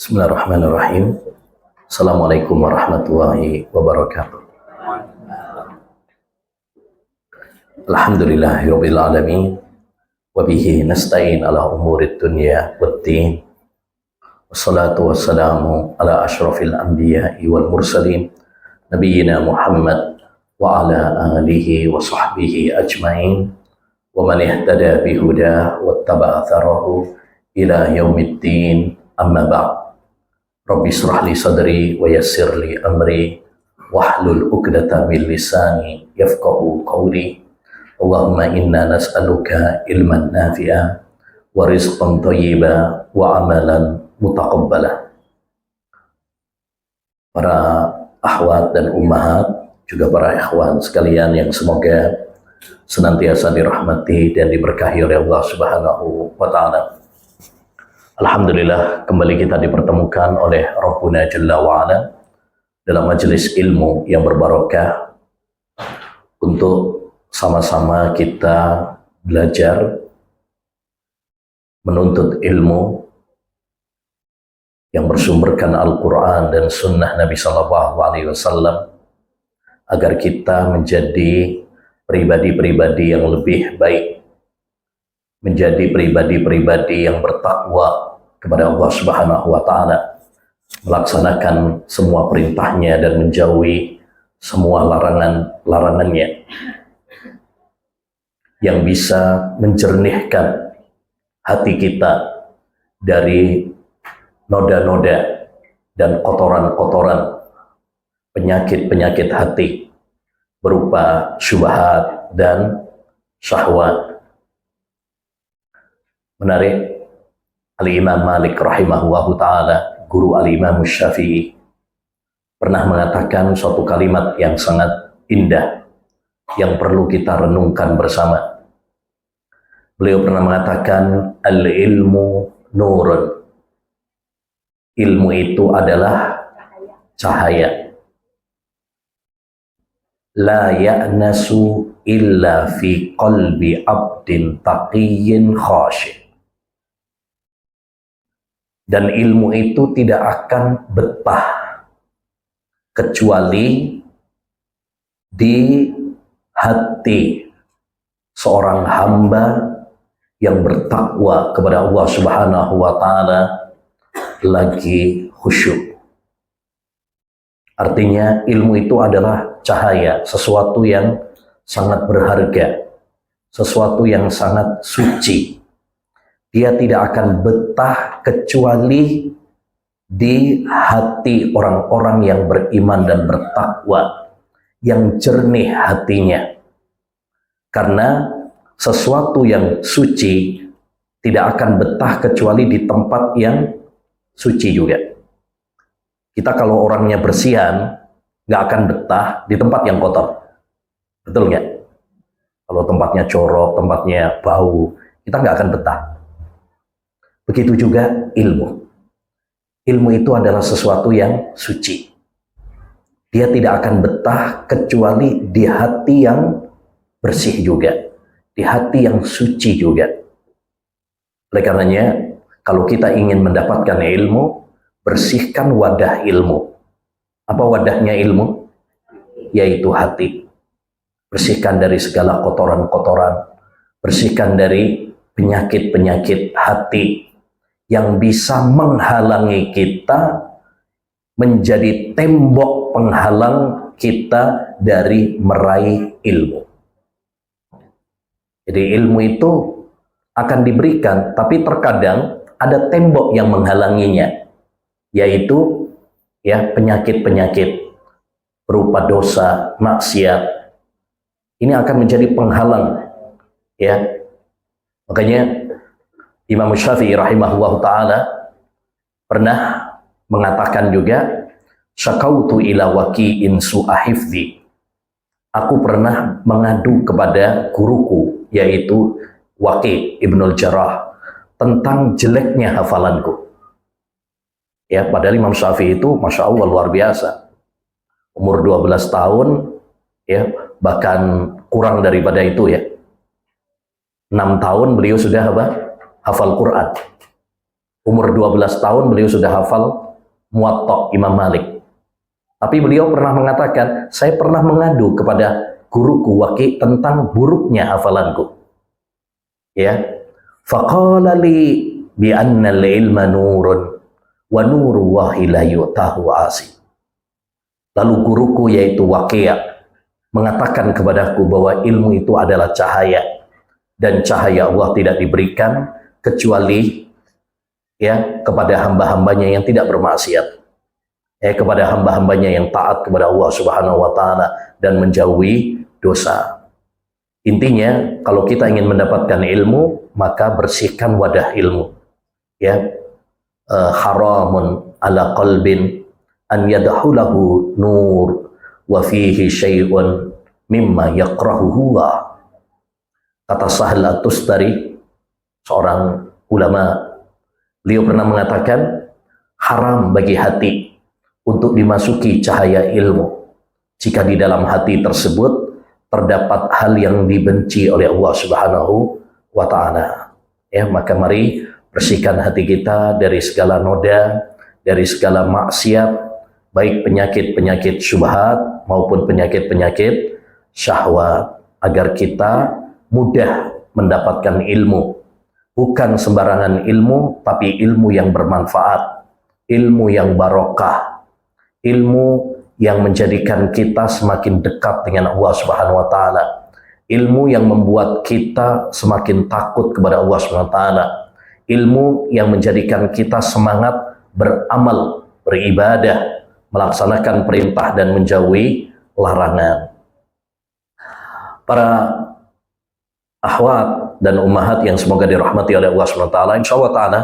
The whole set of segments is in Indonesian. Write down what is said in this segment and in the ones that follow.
Bismillahirrahmanirrahim. Assalamualaikum warahmatullahi wabarakatuh. Alhamdulillahirabbil alamin wa bihi nasta'in ala umurid dunya waddin. Wassalatu wassalamu ala asyrafil anbiya'i wal mursalin nabiyyina Muhammad wa ala alihi wa sahbihi ajmain wa man ihtada bihuda wattaba'a atharahu ila yaumiddin. Amma ba'd. Rabbi shrah li sadri wa yassir li amri wahlul 'uqdatam min lisani yafqahu qawli. Allahumma inna nas'aluka ilman nafi'a wa rizqan thayyiba wa amalan mutaqabbala. Para akhwat dan ummahat, juga para ikhwan sekalian yang semoga senantiasa dirahmati dan diberkahi oleh Allah Subhanahu wa taala. Alhamdulillah, kembali kita dipertemukan oleh Rabbuna Jalla wa'ala dalam majelis ilmu yang berbarokah untuk sama-sama kita belajar menuntut ilmu yang bersumberkan Al-Quran dan Sunnah Nabi SAW, agar kita menjadi pribadi-pribadi yang lebih baik, menjadi pribadi-pribadi yang bertakwa kepada Allah Subhanahu wa taala, melaksanakan semua perintahnya dan menjauhi semua larangannya, yang bisa menjernihkan hati kita dari noda-noda dan kotoran-kotoran penyakit-penyakit hati berupa syubhat dan syahwat. Menarik, Al-Imam Malik rahimahullahu ta'ala, guru Al-Imam Syafi'i, pernah mengatakan suatu kalimat yang sangat indah yang perlu kita renungkan bersama. Beliau pernah mengatakan, al-ilmu nurun. Ilmu itu adalah cahaya. La ya'nasu illa fi qalbi abdin taqiyyin khashi'. Dan ilmu itu tidak akan betah kecuali di hati seorang hamba yang bertakwa kepada Allah Subhanahu wa taala, lagi khusyuk. Artinya ilmu itu adalah cahaya, sesuatu yang sangat berharga, sesuatu yang sangat suci. Dia tidak akan betah kecuali di hati orang-orang yang beriman dan bertakwa, yang jernih hatinya. Karena sesuatu yang suci tidak akan betah kecuali di tempat yang suci juga. Kita kalau orangnya bersihan, nggak akan betah di tempat yang kotor. Betul nggak? Kalau tempatnya corok, tempatnya bau, kita nggak akan betah. Begitu juga ilmu. Ilmu itu adalah sesuatu yang suci. Dia tidak akan betah kecuali di hati yang bersih juga, di hati yang suci juga. Oleh karenanya, kalau kita ingin mendapatkan ilmu, bersihkan wadah ilmu. Apa wadahnya ilmu? Yaitu hati. Bersihkan dari segala kotoran-kotoran, bersihkan dari penyakit-penyakit hati yang bisa menghalangi kita, menjadi tembok penghalang kita dari meraih ilmu. Jadi ilmu itu akan diberikan, tapi terkadang ada tembok yang menghalanginya, yaitu penyakit-penyakit berupa dosa, maksiat. Ini akan menjadi penghalang, ya. Makanya Imam Syafi'i rahimahullah ta'ala pernah mengatakan juga, syakautu ila waki'in su'ahifzi. Aku pernah mengadu kepada guruku, yaitu Waki' Ibnul Jarrah, tentang jeleknya hafalanku. Ya, padahal Imam Syafi'i itu Masya Allah luar biasa. Umur 12 tahun, ya, bahkan kurang daripada itu ya. 6 tahun beliau sudah hafal Quran. Umur 12 tahun beliau sudah hafal Muwatta Imam Malik. Tapi beliau pernah mengatakan, saya pernah mengadu kepada guruku Waki tentang buruknya hafalanku. Ya, faqala li bi anna al-ilma nurun wa nuru Allahi la yu'tahu asi. Lalu guruku yaitu Waqi' mengatakan kepadaku bahwa ilmu itu adalah cahaya, dan cahaya Allah tidak diberikan kecuali ya kepada hamba-hambanya yang tidak bermaksiat. Kepada hamba-hambanya yang taat kepada Allah Subhanahu wa taala dan menjauhi dosa. Intinya, kalau kita ingin mendapatkan ilmu, maka bersihkan wadah ilmu. Ya, haramun ala qalbin an yadhulahu nur wa fihi syai'un mimma yakrahuhu. Kata Sahal At-Tustari, seorang ulama, beliau pernah mengatakan, haram bagi hati untuk dimasuki cahaya ilmu jika di dalam hati tersebut terdapat hal yang dibenci oleh Allah Subhanahu wa taala. Ya, maka mari bersihkan hati kita dari segala noda, dari segala maksiat, baik penyakit-penyakit syubhat maupun penyakit-penyakit syahwat, agar kita mudah mendapatkan ilmu. Bukan sembarangan ilmu, tapi ilmu yang bermanfaat, ilmu yang barokah, ilmu yang menjadikan kita semakin dekat dengan Allah Subhanahu wa taala, ilmu yang membuat kita semakin takut kepada Allah Subhanahu wa taala, ilmu yang menjadikan kita semangat beramal, beribadah, melaksanakan perintah dan menjauhi larangan. Para akhwat dan ummahat yang semoga dirahmati oleh Allah Subhanahu wa taala, insyaallah taala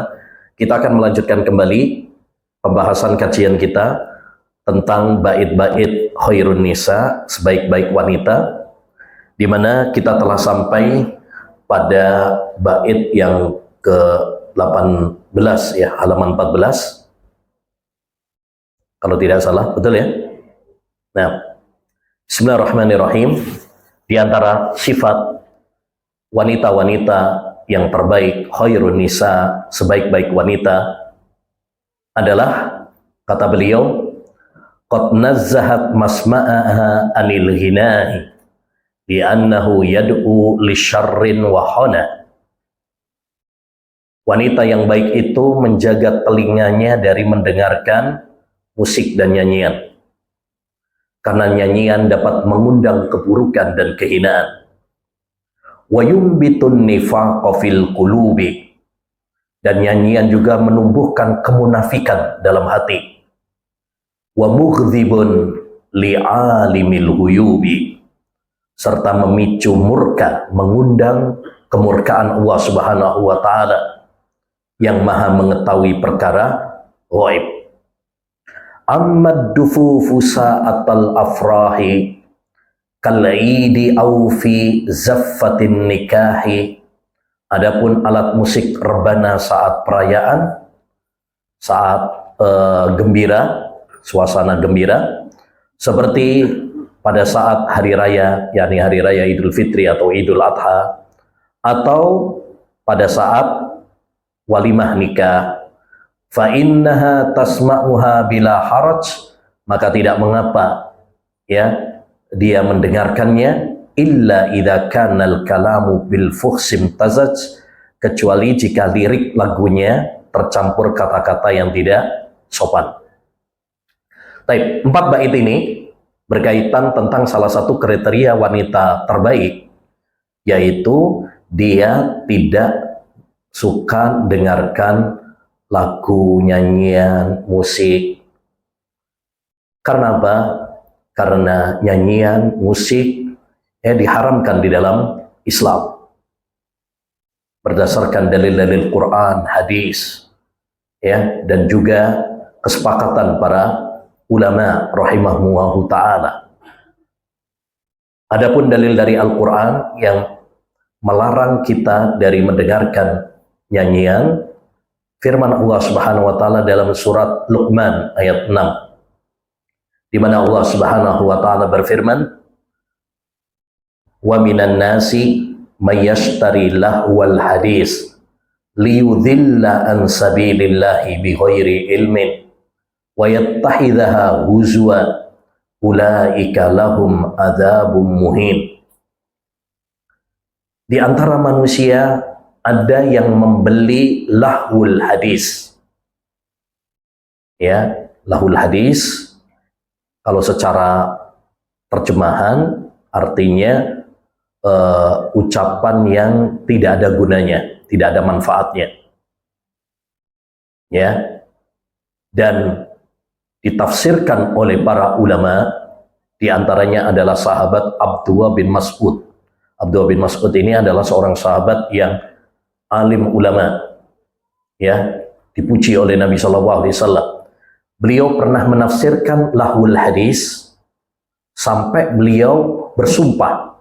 kita akan melanjutkan kembali pembahasan kajian kita tentang bait-bait khairun nisa, sebaik-baik wanita, di mana kita telah sampai pada bait yang ke-18 ya, halaman 14. Kalau tidak salah, betul ya? Nah, bismillahirrahmanirrahim. Di antara sifat wanita-wanita yang terbaik, khairun nisa, sebaik-baik wanita, adalah, kata beliau, qad nazzahat masma'aha anil ghinahi li'annahu yad'u li syarrin wa khana. Wanita yang baik itu menjaga telinganya dari mendengarkan musik dan nyanyian, karena nyanyian dapat mengundang keburukan dan kehinaan. Wa yumbitun nifaqa fil qulubi, dan nyanyian juga menumbuhkan kemunafikan dalam hati. Wa mughdhibun li'alimil huyubi, serta memicu murka, mengundang kemurkaan Allah Subhanahu wa taala yang maha mengetahui perkara ghaib. Ammad dufufu sa'atal afrahi kal'idi au fi zaffatin nikahi. Adapun alat musik rebana saat perayaan, saat gembira, suasana gembira, seperti pada saat hari raya, yakni hari raya Idul Fitri atau Idul Adha, atau pada saat walimah nikah, fa innaha tasma'uha bila haraj, maka tidak mengapa ya dia mendengarkannya, illa idza kana al-kalamu bil fuhsim tazaj, kecuali jika lirik lagunya tercampur kata-kata yang tidak sopan. Baik, 4 bait ini berkaitan tentang salah satu kriteria wanita terbaik, yaitu dia tidak suka dengarkan lagu, nyanyian, musik. Karena apa? Karena nyanyian, musik diharamkan di dalam Islam berdasarkan dalil-dalil Quran, hadis, ya, dan juga kesepakatan para ulama rahimahumullah ta'ala. Adapun dalil dari Al-Quran yang melarang kita dari mendengarkan nyanyian, firman Allah Subhanahu wa taala dalam surat Luqman ayat 6, di mana Allah Subhanahu wa taala berfirman, wa minan nasi may yashtari lahwal hadis liyudhilla an sabilillahi bighairi ilmin wa yattakhidhaha huzwa ulaika lahum adzabun muhin. Di antara manusia ada yang membeli lahul hadis. Ya, lahul hadis kalau secara terjemahan artinya ucapan yang tidak ada gunanya, tidak ada manfaatnya. Ya. Dan ditafsirkan oleh para ulama, di antaranya adalah sahabat Abdullah bin Mas'ud. Abdullah bin Mas'ud ini adalah seorang sahabat yang alim ulama, ya, dipuji oleh Nabi SAW. Beliau pernah menafsirkan lahul hadis sampai beliau bersumpah,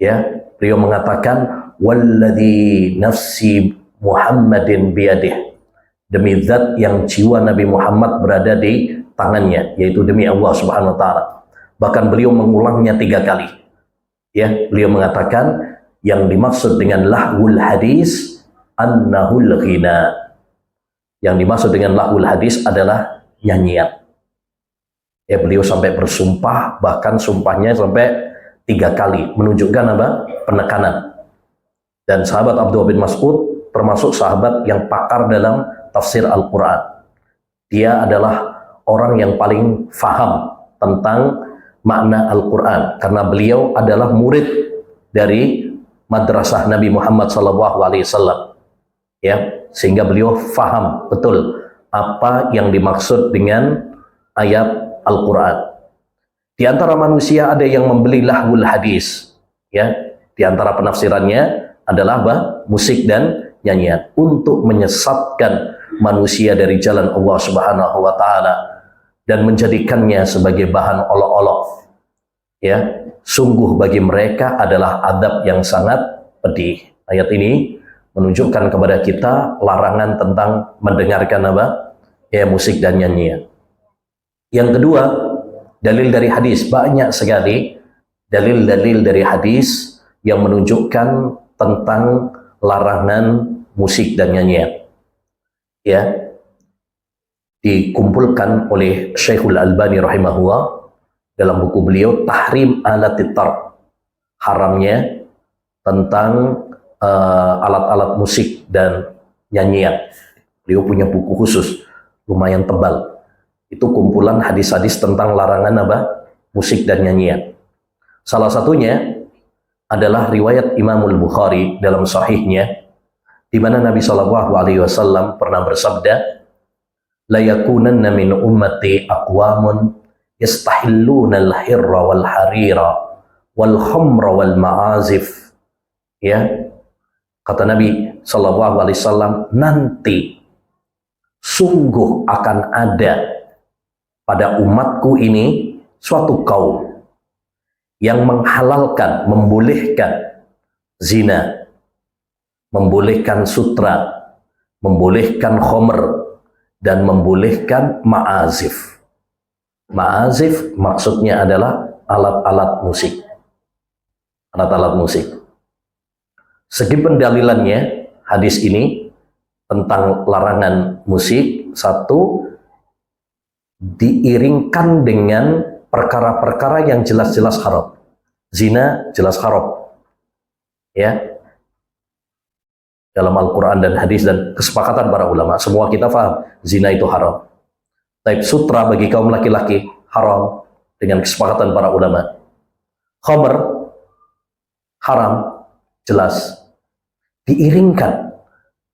ya, beliau mengatakan walladzi nafsi Muhammadin biyadih, demi zat yang jiwa Nabi Muhammad berada di tangannya, yaitu demi Allah Subhanahu wa taala. Bahkan beliau mengulangnya 3 kali. Ya, beliau mengatakan yang dimaksud dengan lahul hadis annahul ghina. Yang dimaksud dengan lahul hadis adalah nyanyian. Ya, beliau sampai bersumpah, bahkan sumpahnya sampai 3 kali, menunjukkan apa? Penekanan. Dan sahabat Abdullah bin Mas'ud termasuk sahabat yang pakar dalam tafsir Al-Quran. Dia adalah orang yang paling faham tentang makna Al-Quran, karena beliau adalah murid dari madrasah Nabi Muhammad SAW. Ya, sehingga beliau faham betul apa yang dimaksud dengan ayat Al-Quran. Di antara manusia ada yang membeli lahul hadis. Ya, di antara penafsirannya adalah apa? Musik dan nyanyian untuk menyesatkan manusia dari jalan Allah Subhanahu wa taala dan menjadikannya sebagai bahan olok-olok. Ya, sungguh bagi mereka adalah adab yang sangat pedih. Ayat ini menunjukkan kepada kita larangan tentang mendengarkan apa? Ya, musik dan nyanyian. Yang kedua, dalil dari hadis, banyak sekali dalil-dalil dari hadis yang menunjukkan tentang larangan musik dan nyanyian. Ya, dikumpulkan oleh Syekhul Albani rahimahullah dalam buku beliau Tahrim Alatit Tarb, haramnya tentang alat-alat musik dan nyanyian. Beliau punya buku khusus, lumayan tebal. Itu kumpulan hadis-hadis tentang larangan apa? Musik dan nyanyian. Salah satunya adalah riwayat Imamul Bukhari dalam sahihnya, di mana Nabi SAW pernah bersabda, la yakunanna min ummati aqwamun yastahilluna al-hirra wal harira wal khamra wal ma'azif. Ya, kata Nabi SAW, nanti sungguh akan ada pada umatku ini suatu kaum yang menghalalkan, membolehkan zina, membolehkan sutra, membolehkan khomer, dan membolehkan ma'azif. Ma'azif maksudnya adalah alat-alat musik. Alat-alat musik. Segi pendalilannya, hadis ini tentang larangan musik, satu, diiringkan dengan perkara-perkara yang jelas-jelas haram. Zina jelas haram. Ya. Dalam Al-Quran dan hadis dan kesepakatan para ulama, semua kita paham zina itu haram. Tapi sutra bagi kaum laki-laki haram dengan kesepakatan para ulama. Khamr haram, jelas. Diiringkan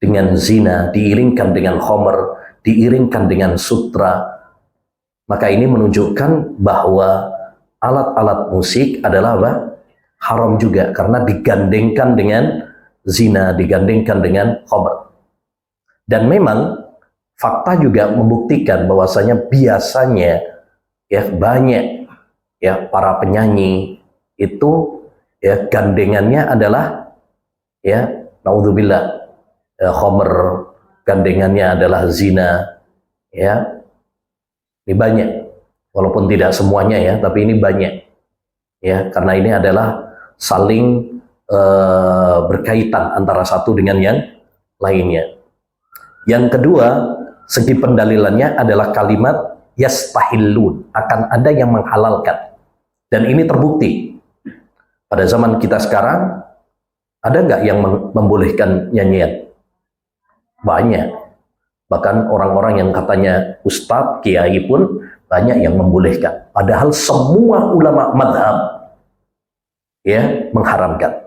dengan zina, diiringkan dengan khamr, diiringkan dengan sutra. Maka ini menunjukkan bahwa alat-alat musik adalah apa? Haram juga, karena digandengkan dengan zina, digandengkan dengan khamr. Dan memang fakta juga membuktikan bahwasanya biasanya ya banyak ya para penyanyi itu ya gandengannya adalah ya naudzubillah khamr, gandengannya adalah zina. Ya, ini banyak, walaupun tidak semuanya ya, tapi ini banyak ya, karena ini adalah saling berkaitan antara satu dengan yang lainnya. Yang kedua, segi pendalilannya adalah kalimat yastahillun, akan ada yang menghalalkan. Dan ini terbukti. Pada zaman kita sekarang, ada nggak yang membolehkan nyanyian? Banyak. Bahkan orang-orang yang katanya ustadz, kiai pun banyak yang membolehkan. Padahal semua ulama madhab ya mengharamkan.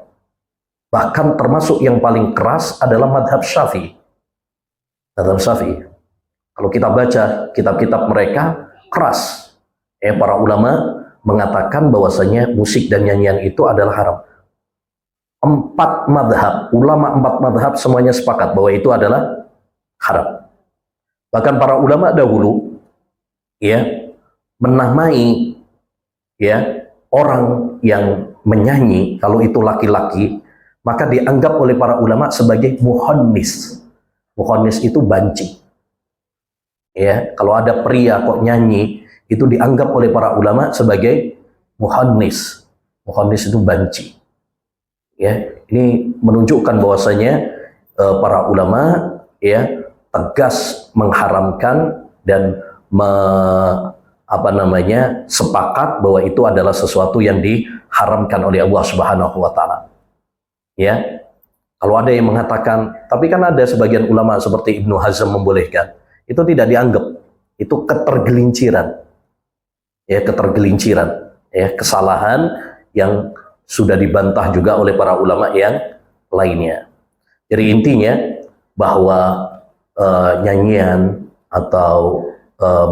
Bahkan termasuk yang paling keras adalah madhab Syafi'i. Madhab Syafi'i. Kalau kita baca kitab-kitab mereka, keras. Para ulama mengatakan bahwasanya musik dan nyanyian itu adalah haram. 4 madhab, ulama 4 madhab semuanya sepakat bahwa itu adalah haram. Bahkan para ulama dahulu ya menamai ya orang yang menyanyi, kalau itu laki-laki, maka dianggap oleh para ulama sebagai muhannis. Muhannis itu banci. Ya, kalau ada pria kok nyanyi, itu dianggap oleh para ulama sebagai muhannis. Muhannis itu banci. Ya, ini menunjukkan bahwasanya para ulama ya tegas mengharamkan dan sepakat bahwa itu adalah sesuatu yang diharamkan oleh Allah Subhanahu wa taala. Ya. Kalau ada yang mengatakan, tapi kan ada sebagian ulama seperti Ibnu Hazm membolehkan, itu tidak dianggap, itu ketergelinciran. Ya, ketergelinciran, ya, kesalahan yang sudah dibantah juga oleh para ulama yang lainnya. Jadi intinya bahwa nyanyian atau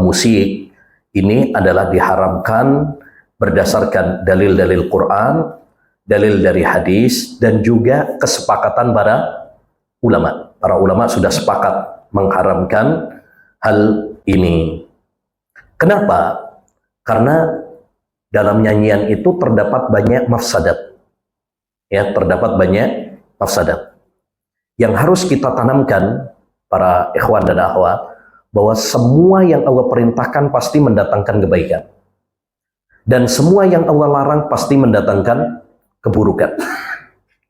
musik ini adalah diharamkan berdasarkan dalil-dalil Quran, dalil dari hadis, dan juga kesepakatan para ulama. Para ulama sudah sepakat mengharamkan hal ini. Kenapa? Karena dalam nyanyian itu terdapat banyak mafsadat. Ya, terdapat banyak mafsadat. Yang harus kita tanamkan para ikhwan dan akhwat, bahwa semua yang Allah perintahkan pasti mendatangkan kebaikan. Dan semua yang Allah larang pasti mendatangkan keburukan.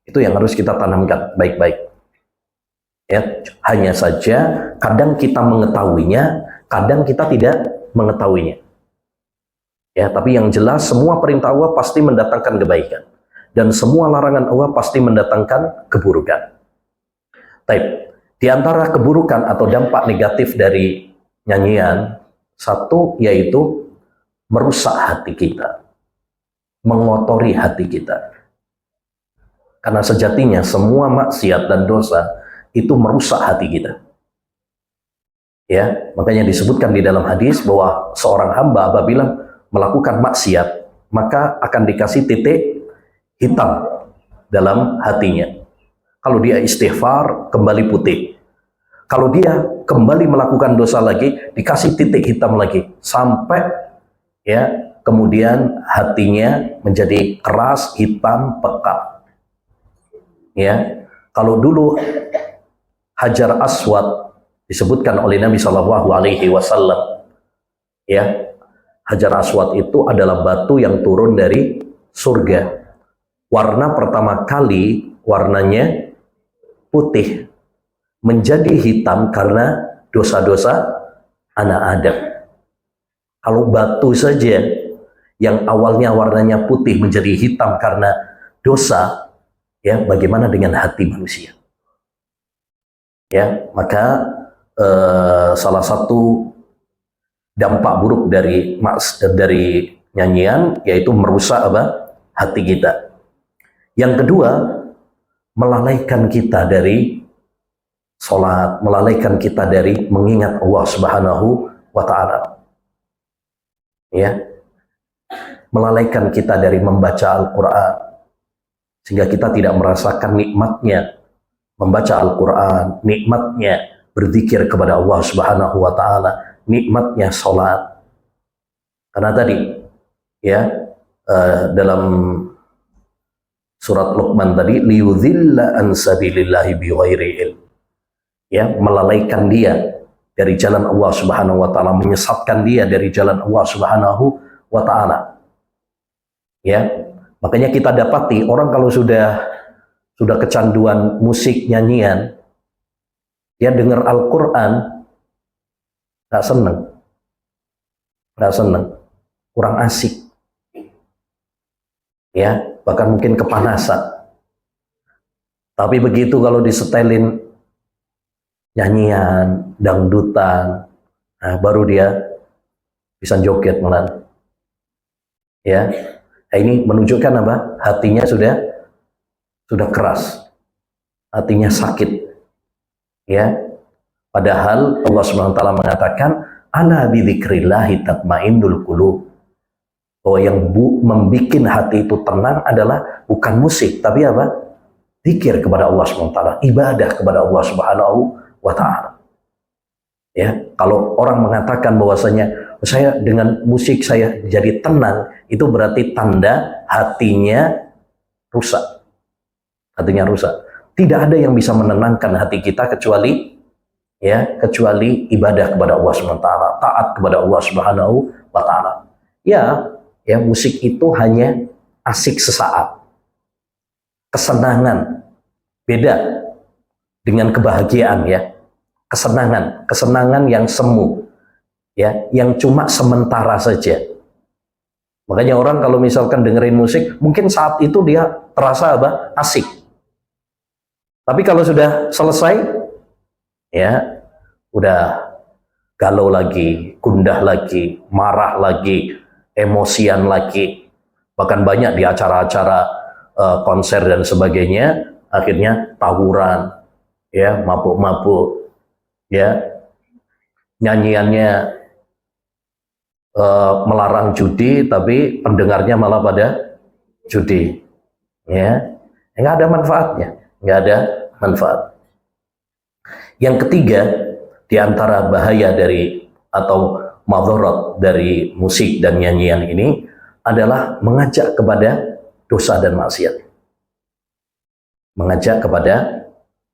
Itu yang harus kita tanamkan baik-baik. Ya, hanya saja kadang kita mengetahuinya, kadang kita tidak mengetahuinya. Ya, tapi yang jelas semua perintah Allah pasti mendatangkan kebaikan dan semua larangan Allah pasti mendatangkan keburukan. Baik, di antara keburukan atau dampak negatif dari nyanyian, satu yaitu merusak hati kita, mengotori hati kita. Karena sejatinya semua maksiat dan dosa itu merusak hati kita. Ya, makanya disebutkan di dalam hadis bahwa seorang hamba apabila melakukan maksiat, maka akan dikasih titik hitam dalam hatinya. Kalau dia istighfar, kembali putih. Kalau dia kembali melakukan dosa lagi, dikasih titik hitam lagi. Sampai ya kemudian hatinya menjadi keras, hitam, pekat. Ya, kalau dulu Hajar Aswad disebutkan oleh Nabi Shallallahu Alaihi Wasallam, ya, Hajar Aswad itu adalah batu yang turun dari surga. Warna pertama kali warnanya putih, menjadi hitam karena dosa-dosa anak Adam. Kalau batu saja yang awalnya warnanya putih menjadi hitam karena dosa, ya, bagaimana dengan hati manusia? Ya, maka salah satu dampak buruk dari nyanyian yaitu merusak hati kita. Yang kedua, melalaikan kita dari sholat, melalaikan kita dari mengingat Allah Subhanahu wa Ta'ala. Ya, melalaikan kita dari membaca Al-Quran, sehingga kita tidak merasakan nikmatnya membaca Al-Quran, nikmatnya berzikir kepada Allah Subhanahu wa Ta'ala, nikmatnya sholat. Karena tadi ya dalam surat Luqman tadi, liyudhilla an sabilillahi bighairi ilm, ya, melalaikan dia dari jalan Allah Subhanahu wa Ta'ala, menyesatkan dia dari jalan Allah Subhanahu wa Ta'ala. Ya, makanya kita dapati orang kalau sudah kecanduan musik, nyanyian, Dia dengar Al-Quran, nggak seneng, kurang asik, ya, bahkan mungkin kepanasan. Tapi begitu kalau disetelin nyanyian, dangdutan, nah, baru dia bisa joget malah. Ya, nah, ini menunjukkan apa? Hatinya sudah keras, hatinya sakit. Ya, padahal Allah Subhanahu wa taala mengatakan, "Ala bidzikrillahi tatmainnul qulub." Bahwa yang membuat hati itu tenang adalah bukan musik, tapi apa? Zikir kepada Allah Subhanahu wa taala, ibadah kepada Allah Subhanahu wa taala. Ya, kalau orang mengatakan bahwasanya saya dengan musik saya jadi tenang, itu berarti tanda hatinya rusak. Hatinya rusak. Tidak ada yang bisa menenangkan hati kita kecuali ibadah kepada Allah Subhanahu wa taala, taat kepada Allah Subhanahu wa taala. Ya, musik itu hanya asik sesaat. Kesenangan beda dengan kebahagiaan, ya. Kesenangan yang semu, ya, yang cuma sementara saja. Makanya orang kalau misalkan dengerin musik, mungkin saat itu dia terasa apa? Asik. Tapi kalau sudah selesai, ya, udah galau lagi, gundah lagi, marah lagi, emosian lagi. Bahkan banyak di acara-acara konser dan sebagainya, akhirnya tawuran, ya, mabuk-mabuk, ya, nyanyiannya melarang judi, tapi pendengarnya malah pada judi, ya, nggak ada manfaatnya, nggak ada manfaat. Yang ketiga, di antara bahaya dari atau madharat dari musik dan nyanyian ini adalah mengajak kepada dosa dan maksiat. Mengajak kepada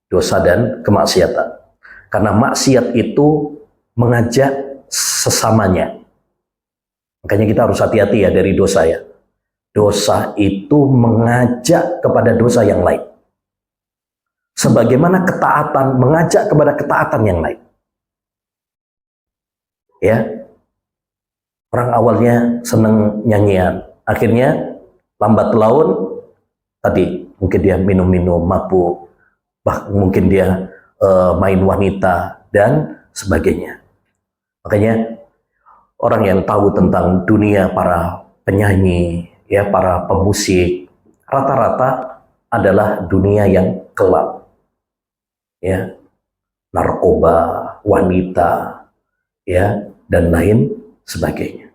dosa dan kemaksiatan. Karena maksiat itu mengajak sesamanya. Makanya kita harus hati-hati ya dari dosa, ya. Dosa itu mengajak kepada dosa yang lain. Sebagaimana ketaatan mengajak kepada ketaatan yang lain. Ya. Orang awalnya seneng nyanyian, akhirnya lambat laun tadi mungkin dia minum-minum, mabuk, bahkan mungkin dia main wanita dan sebagainya. Makanya orang yang tahu tentang dunia para penyanyi, ya, para pemusik, rata-rata adalah dunia yang gelap, ya, narkoba, wanita, ya, dan lain sebagainya.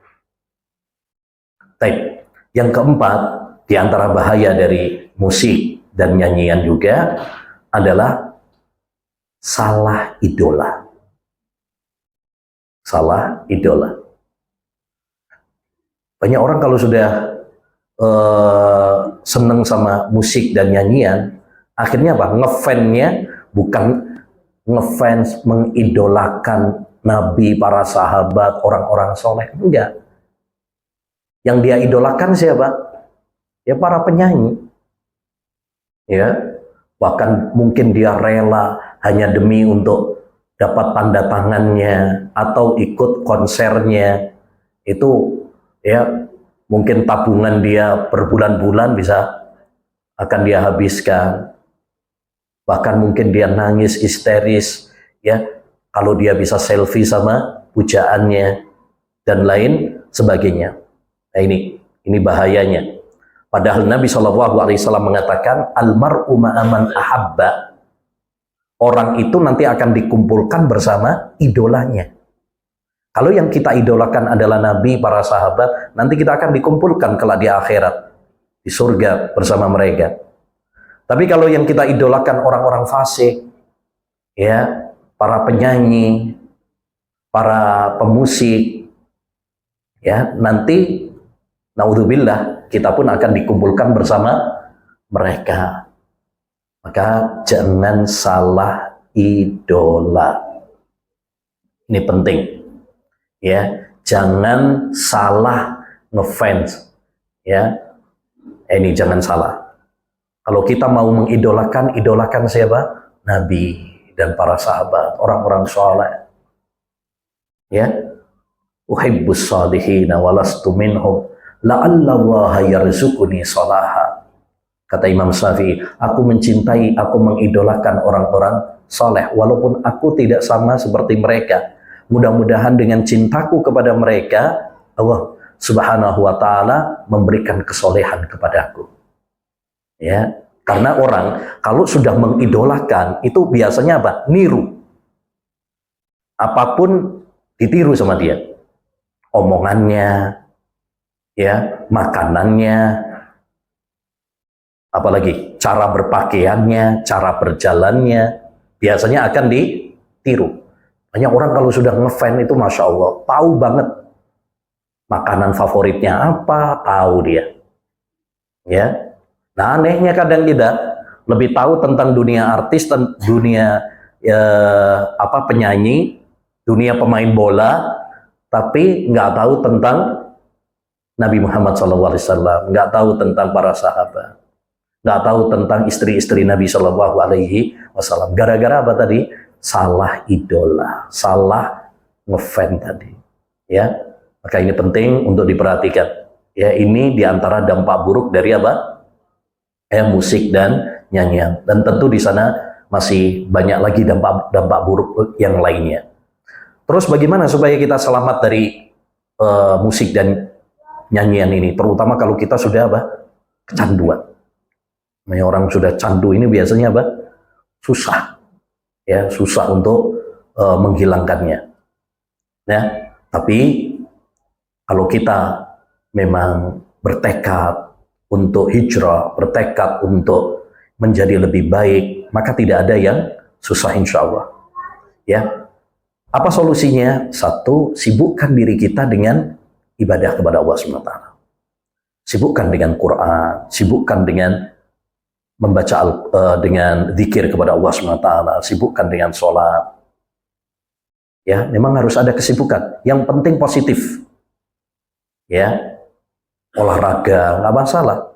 Baik. Yang keempat, di antara bahaya dari musik dan nyanyian juga adalah salah idola. Salah idola. Banyak orang kalau sudah seneng sama musik dan nyanyian, akhirnya apa? Ngefansnya bukan ngefans mengidolakan Nabi, para sahabat, orang-orang soleh, enggak. Yang dia idolakan siapa? Ya para penyanyi. Ya, bahkan mungkin dia rela hanya demi untuk dapat tanda tangannya atau ikut konsernya. Itu, ya, mungkin tabungan dia berbulan-bulan bisa akan dia habiskan. Bahkan mungkin dia nangis histeris, ya, kalau dia bisa selfie sama pujaannya dan lain sebagainya. Nah, ini bahayanya. Padahal Nabi SAW mengatakan, almar'u ma'aman ahabba. Orang itu nanti akan dikumpulkan bersama idolanya. Kalau yang kita idolakan adalah Nabi, para sahabat, nanti kita akan dikumpulkan kelak di akhirat, di surga bersama mereka. Tapi kalau yang kita idolakan orang-orang fasik, ya, para penyanyi, para pemusik, ya, nanti naudzubillah kita pun akan dikumpulkan bersama mereka. Maka jangan salah idola. Ini penting, ya. Jangan salah ngefans, ya. Ini jangan salah. Kalau kita mau mengidolakan, idolakan siapa? Nabi, dan para sahabat, orang-orang soleh. Ya, uhibbus salihina walastu minhum la'allallaha yarzuquni salaha. Kata Imam Syafi'i, aku mencintai, aku mengidolakan orang-orang soleh, walaupun aku tidak sama seperti mereka. Mudah-mudahan dengan cintaku kepada mereka, Allah Subhanahu wa Ta'ala memberikan kesolehan kepadaku. Ya, karena orang kalau sudah mengidolakan itu biasanya apa? Niru. Apapun ditiru sama dia. Omongannya, ya, makanannya, apalagi cara berpakaiannya, cara berjalannya, biasanya akan ditiru. Banyak orang kalau sudah ngefans itu Masya Allah, tahu banget makanan favoritnya apa, tahu dia. Ya, nah anehnya kadang kita lebih tahu tentang dunia artis, dunia penyanyi, dunia pemain bola, tapi nggak tahu tentang Nabi Muhammad SAW, nggak tahu tentang para sahabat, nggak tahu tentang istri-istri Nabi SAW. Gara-gara apa tadi? Salah idola, salah ngefans tadi. Ya, maka ini penting untuk diperhatikan. Ya, ini diantara dampak buruk dari apa? Musik dan nyanyian. Dan tentu di sana masih banyak lagi dampak buruk yang lainnya. Terus bagaimana supaya kita selamat dari musik dan nyanyian ini? Terutama kalau kita sudah apa? Kecanduan. Orang sudah candu ini biasanya apa? Susah. Ya, susah untuk menghilangkannya. Ya, tapi kalau kita memang bertekad untuk hijrah, bertekad untuk menjadi lebih baik, maka tidak ada yang susah insya Allah. Ya, apa solusinya? Satu, sibukkan diri kita dengan ibadah kepada Allah SWT. Sibukkan dengan Quran, sibukkan dengan membaca dengan zikir kepada Allah SWT, sibukkan dengan sholat. Ya, memang harus ada kesibukan. Yang penting positif. Ya, olahraga nggak masalah.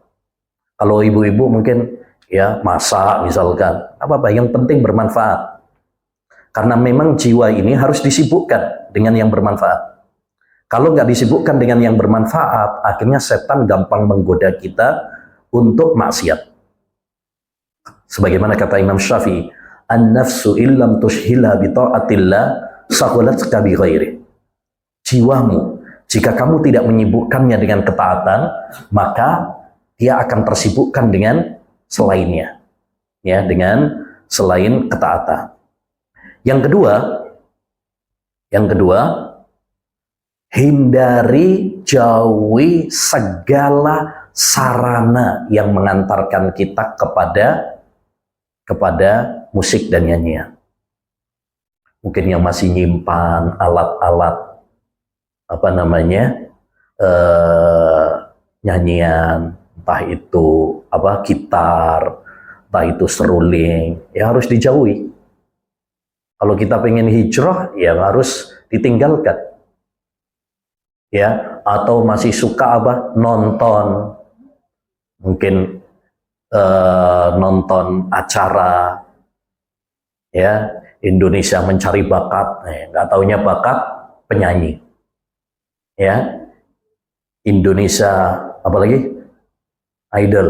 Kalau ibu-ibu mungkin ya masak misalkan, apa-apa. Yang penting bermanfaat. Karena memang jiwa ini harus disibukkan dengan yang bermanfaat. Kalau nggak disibukkan dengan yang bermanfaat, akhirnya setan gampang menggoda kita untuk maksiat. Sebagaimana kata Imam Syafi'i, an-nafsu illam tushhila bi ta'atillah saghalatka bi ghairi. Jiwamu, jika kamu tidak menyibukkannya dengan ketaatan, maka dia akan tersibukkan dengan selainnya. Ya, dengan selain ketaatan. Yang kedua, hindari, jauhi segala sarana yang mengantarkan kita kepada musik dan nyanyian. Mungkin yang masih nyimpan alat-alat nyanyian, entah itu gitar, entah itu seruling, ya harus dijauhi. Kalau kita pengen hijrah, ya harus ditinggalkan. Ya, atau masih suka nonton, mungkin nonton acara ya Indonesia Mencari Bakat, nggak taunya bakat penyanyi, ya Indonesia apalagi Idol,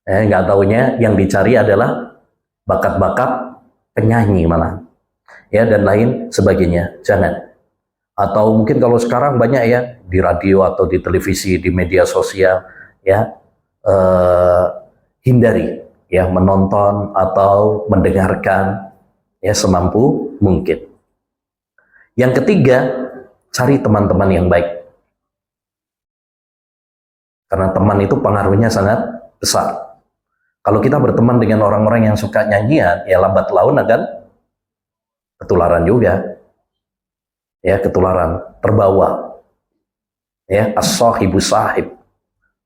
nggak taunya yang dicari adalah bakat-bakat penyanyi malah, ya dan lain sebagainya. Jangan. Atau mungkin kalau sekarang banyak ya di radio atau di televisi, di media sosial, ya hindari ya menonton atau mendengarkan ya semampu mungkin. Yang ketiga, cari teman-teman yang baik. Karena teman itu pengaruhnya sangat besar. Kalau kita berteman dengan orang-orang yang suka nyanyian, ya lambat laun akan ketularan juga. Ya, ketularan, terbawa. Ya, as-sahibu sahib.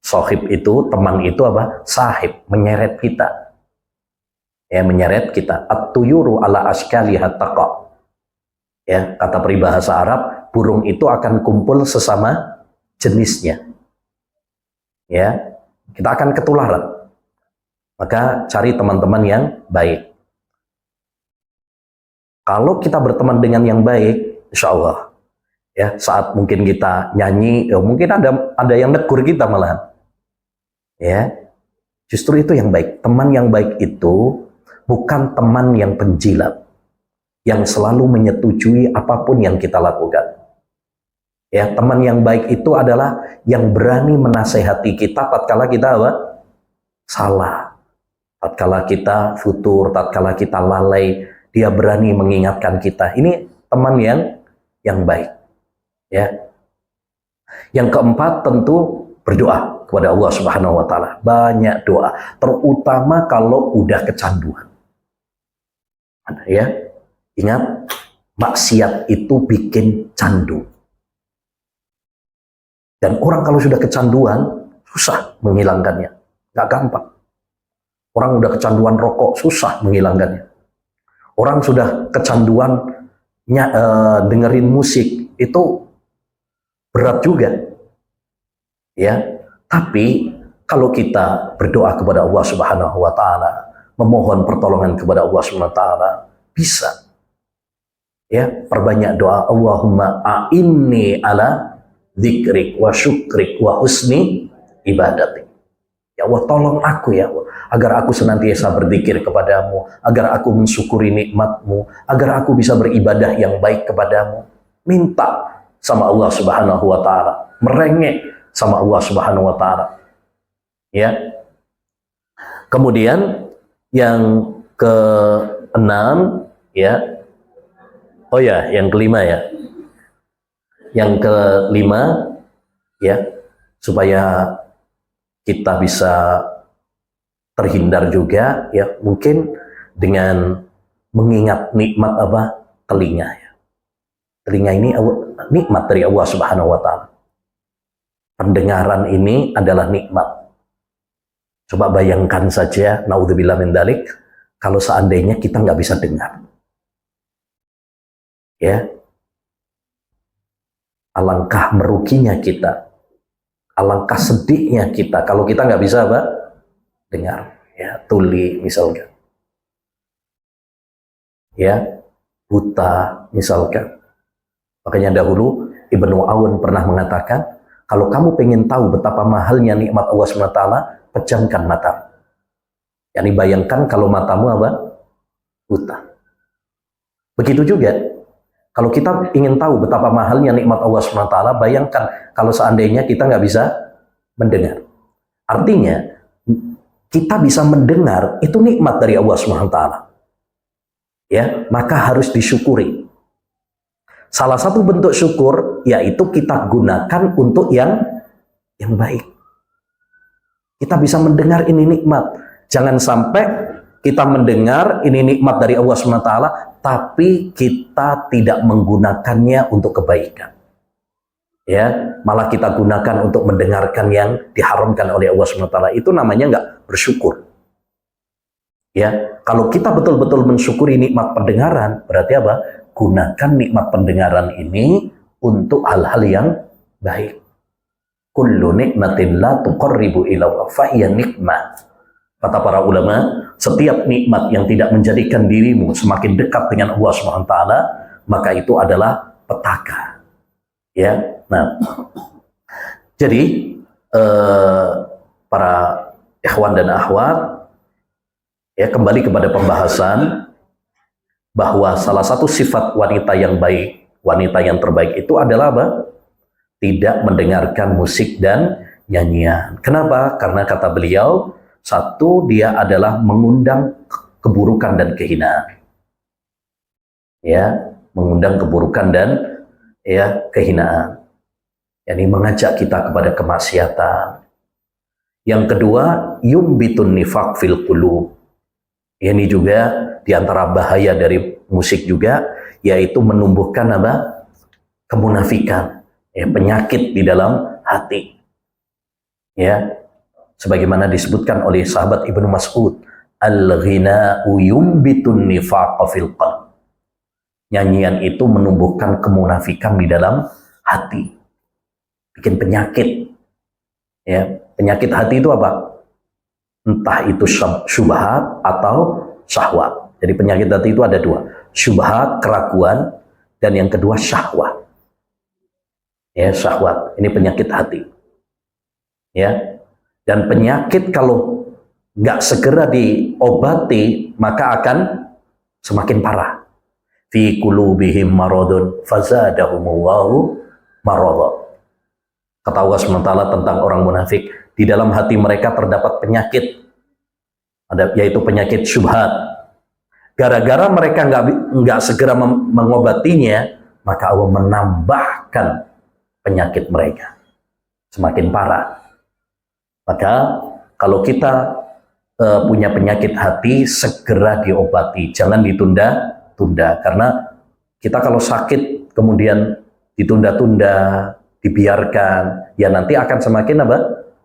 Sahib itu, teman itu sahib, menyeret kita. Ya, menyeret kita. At-tuyuru ala ashkaliha taqa. Ya, kata peribahasa Arab, burung itu akan kumpul sesama jenisnya. Ya, kita akan ketularan. Maka cari teman-teman yang baik. Kalau kita berteman dengan yang baik, insya Allah, ya saat mungkin kita nyanyi, ya mungkin ada yang negur kita malahan, ya justru itu yang baik. Teman yang baik itu bukan teman yang penjilat, yang selalu menyetujui apapun yang kita lakukan. Ya, teman yang baik itu adalah yang berani menasehati kita tatkala kita apa? Salah. Tatkala kita futur, tatkala kita lalai, dia berani mengingatkan kita. Ini teman yang baik. Ya. Yang keempat tentu berdoa kepada Allah Subhanahu wa taala. Banyak doa, terutama kalau udah kecanduan. Ya. Ingat, maksiat itu bikin candu. Dan orang kalau sudah kecanduan, susah menghilangkannya. Nggak gampang. Orang udah kecanduan rokok, susah menghilangkannya. Orang sudah kecanduan dengerin musik, itu berat juga. Ya, tapi kalau kita berdoa kepada Allah Subhanahu wa taala, memohon pertolongan kepada Allah Subhanahu wa taala, bisa. Ya, perbanyak doa, Allahumma a'inni ala dzikrik wa syukrik wa husni ibadatik. Ya Allah, tolong aku ya Allah, agar aku senantiasa berzikir kepadamu, agar aku mensyukuri nikmatmu, agar aku bisa beribadah yang baik kepadamu. Minta sama Allah Subhanahu wa taala, merengek sama Allah Subhanahu wa taala. Ya. Kemudian yang keenam, ya. Oh ya, yang kelima ya. Yang kelima, ya, supaya kita bisa terhindar juga, ya, mungkin dengan mengingat nikmat apa? Telinga. Ya. Telinga ini nikmat dari Allah Subhanahu wa taala. Pendengaran ini adalah nikmat. Coba bayangkan saja, naudzubillah min dzalik, kalau seandainya kita nggak bisa dengar. Ya. Alangkah meruginya kita. Alangkah sedihnya kita kalau kita nggak bisa apa? Dengar. Ya, tuli misalkan. Ya, buta misalkan. Makanya dahulu Ibnu Aun pernah mengatakan, kalau kamu pengen tahu betapa mahalnya nikmat Allah SWT, pejamkan mata. Yani bayangkan kalau matamu apa? Buta. Begitu juga, kalau kita ingin tahu betapa mahalnya nikmat Allah SWT, bayangkan kalau seandainya kita nggak bisa mendengar. Artinya, kita bisa mendengar, itu nikmat dari Allah SWT. Ya, maka harus disyukuri. Salah satu bentuk syukur yaitu kita gunakan untuk yang baik. Kita bisa mendengar ini nikmat. Jangan sampai kita mendengar ini nikmat dari Allah SWT, tapi kita tidak menggunakannya untuk kebaikan. Ya, malah kita gunakan untuk mendengarkan yang diharamkan oleh Allah SWT. Itu namanya nggak bersyukur. Ya, kalau kita betul-betul mensyukuri nikmat pendengaran, berarti apa? Gunakan nikmat pendengaran ini untuk hal-hal yang baik. Kullu nikmatin la tuqarribu ila fa hiya nikmah. Kata para ulama, setiap nikmat yang tidak menjadikan dirimu semakin dekat dengan Allah SWT, maka itu adalah petaka. Ya, nah, jadi para ikhwan dan akhwat, ya, kembali kepada pembahasan bahwa salah satu sifat wanita yang baik, wanita yang terbaik itu adalah apa? Tidak mendengarkan musik dan nyanyian. Kenapa? Karena kata beliau, satu, dia adalah mengundang keburukan dan kehinaan. Ya, mengundang keburukan dan ya kehinaan. Yani mengajak kita kepada kemaksiatan. Yang kedua, yumbitun nifaq fil qulub. Ini juga diantara bahaya dari musik juga, yaitu menumbuhkan apa? Kemunafikan, ya, penyakit di dalam hati. Ya, sebagaimana disebutkan oleh sahabat Ibnu Mas'ud, al-ghina'u yumbitun nifaqa fil qalb. Nyanyian itu menumbuhkan kemunafikan di dalam hati, bikin penyakit. Ya, penyakit hati itu apa? Entah itu syubhat atau syahwat. Jadi penyakit hati itu ada dua, syubhat, keraguan, dan yang kedua syahwat. Ya, syahwat. Ini penyakit hati. Ya. Dan penyakit kalau nggak segera diobati, maka akan semakin parah. Fi qulubihim maradun fazadahumullahu marada. Kata Allah SWT tentang orang munafik, di dalam hati mereka terdapat penyakit, yaitu penyakit syubhat. Gara-gara mereka nggak segera mengobatinya, maka Allah menambahkan penyakit mereka semakin parah. Maka kalau kita punya penyakit hati, segera diobati, jangan ditunda-tunda. Karena kita kalau sakit kemudian ditunda-tunda, dibiarkan, ya nanti akan semakin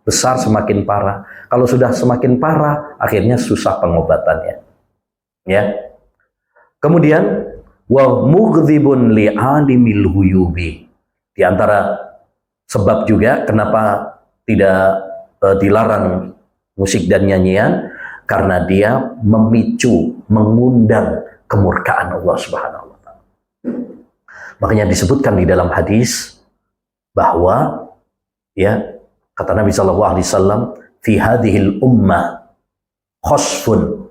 besar, semakin parah. Kalau sudah semakin parah, akhirnya susah pengobatannya. Ya. Kemudian wa mughdhibun li'alimil huyubi. Di antara sebab juga kenapa tidak dilarang musik dan nyanyian, karena dia memicu, mengundang kemurkaan Allah Subhanahu wa taala. Makanya disebutkan di dalam hadis bahwa ya kata Nabi sallallahu alaihi wasallam, fi hadhil ummah khasfun,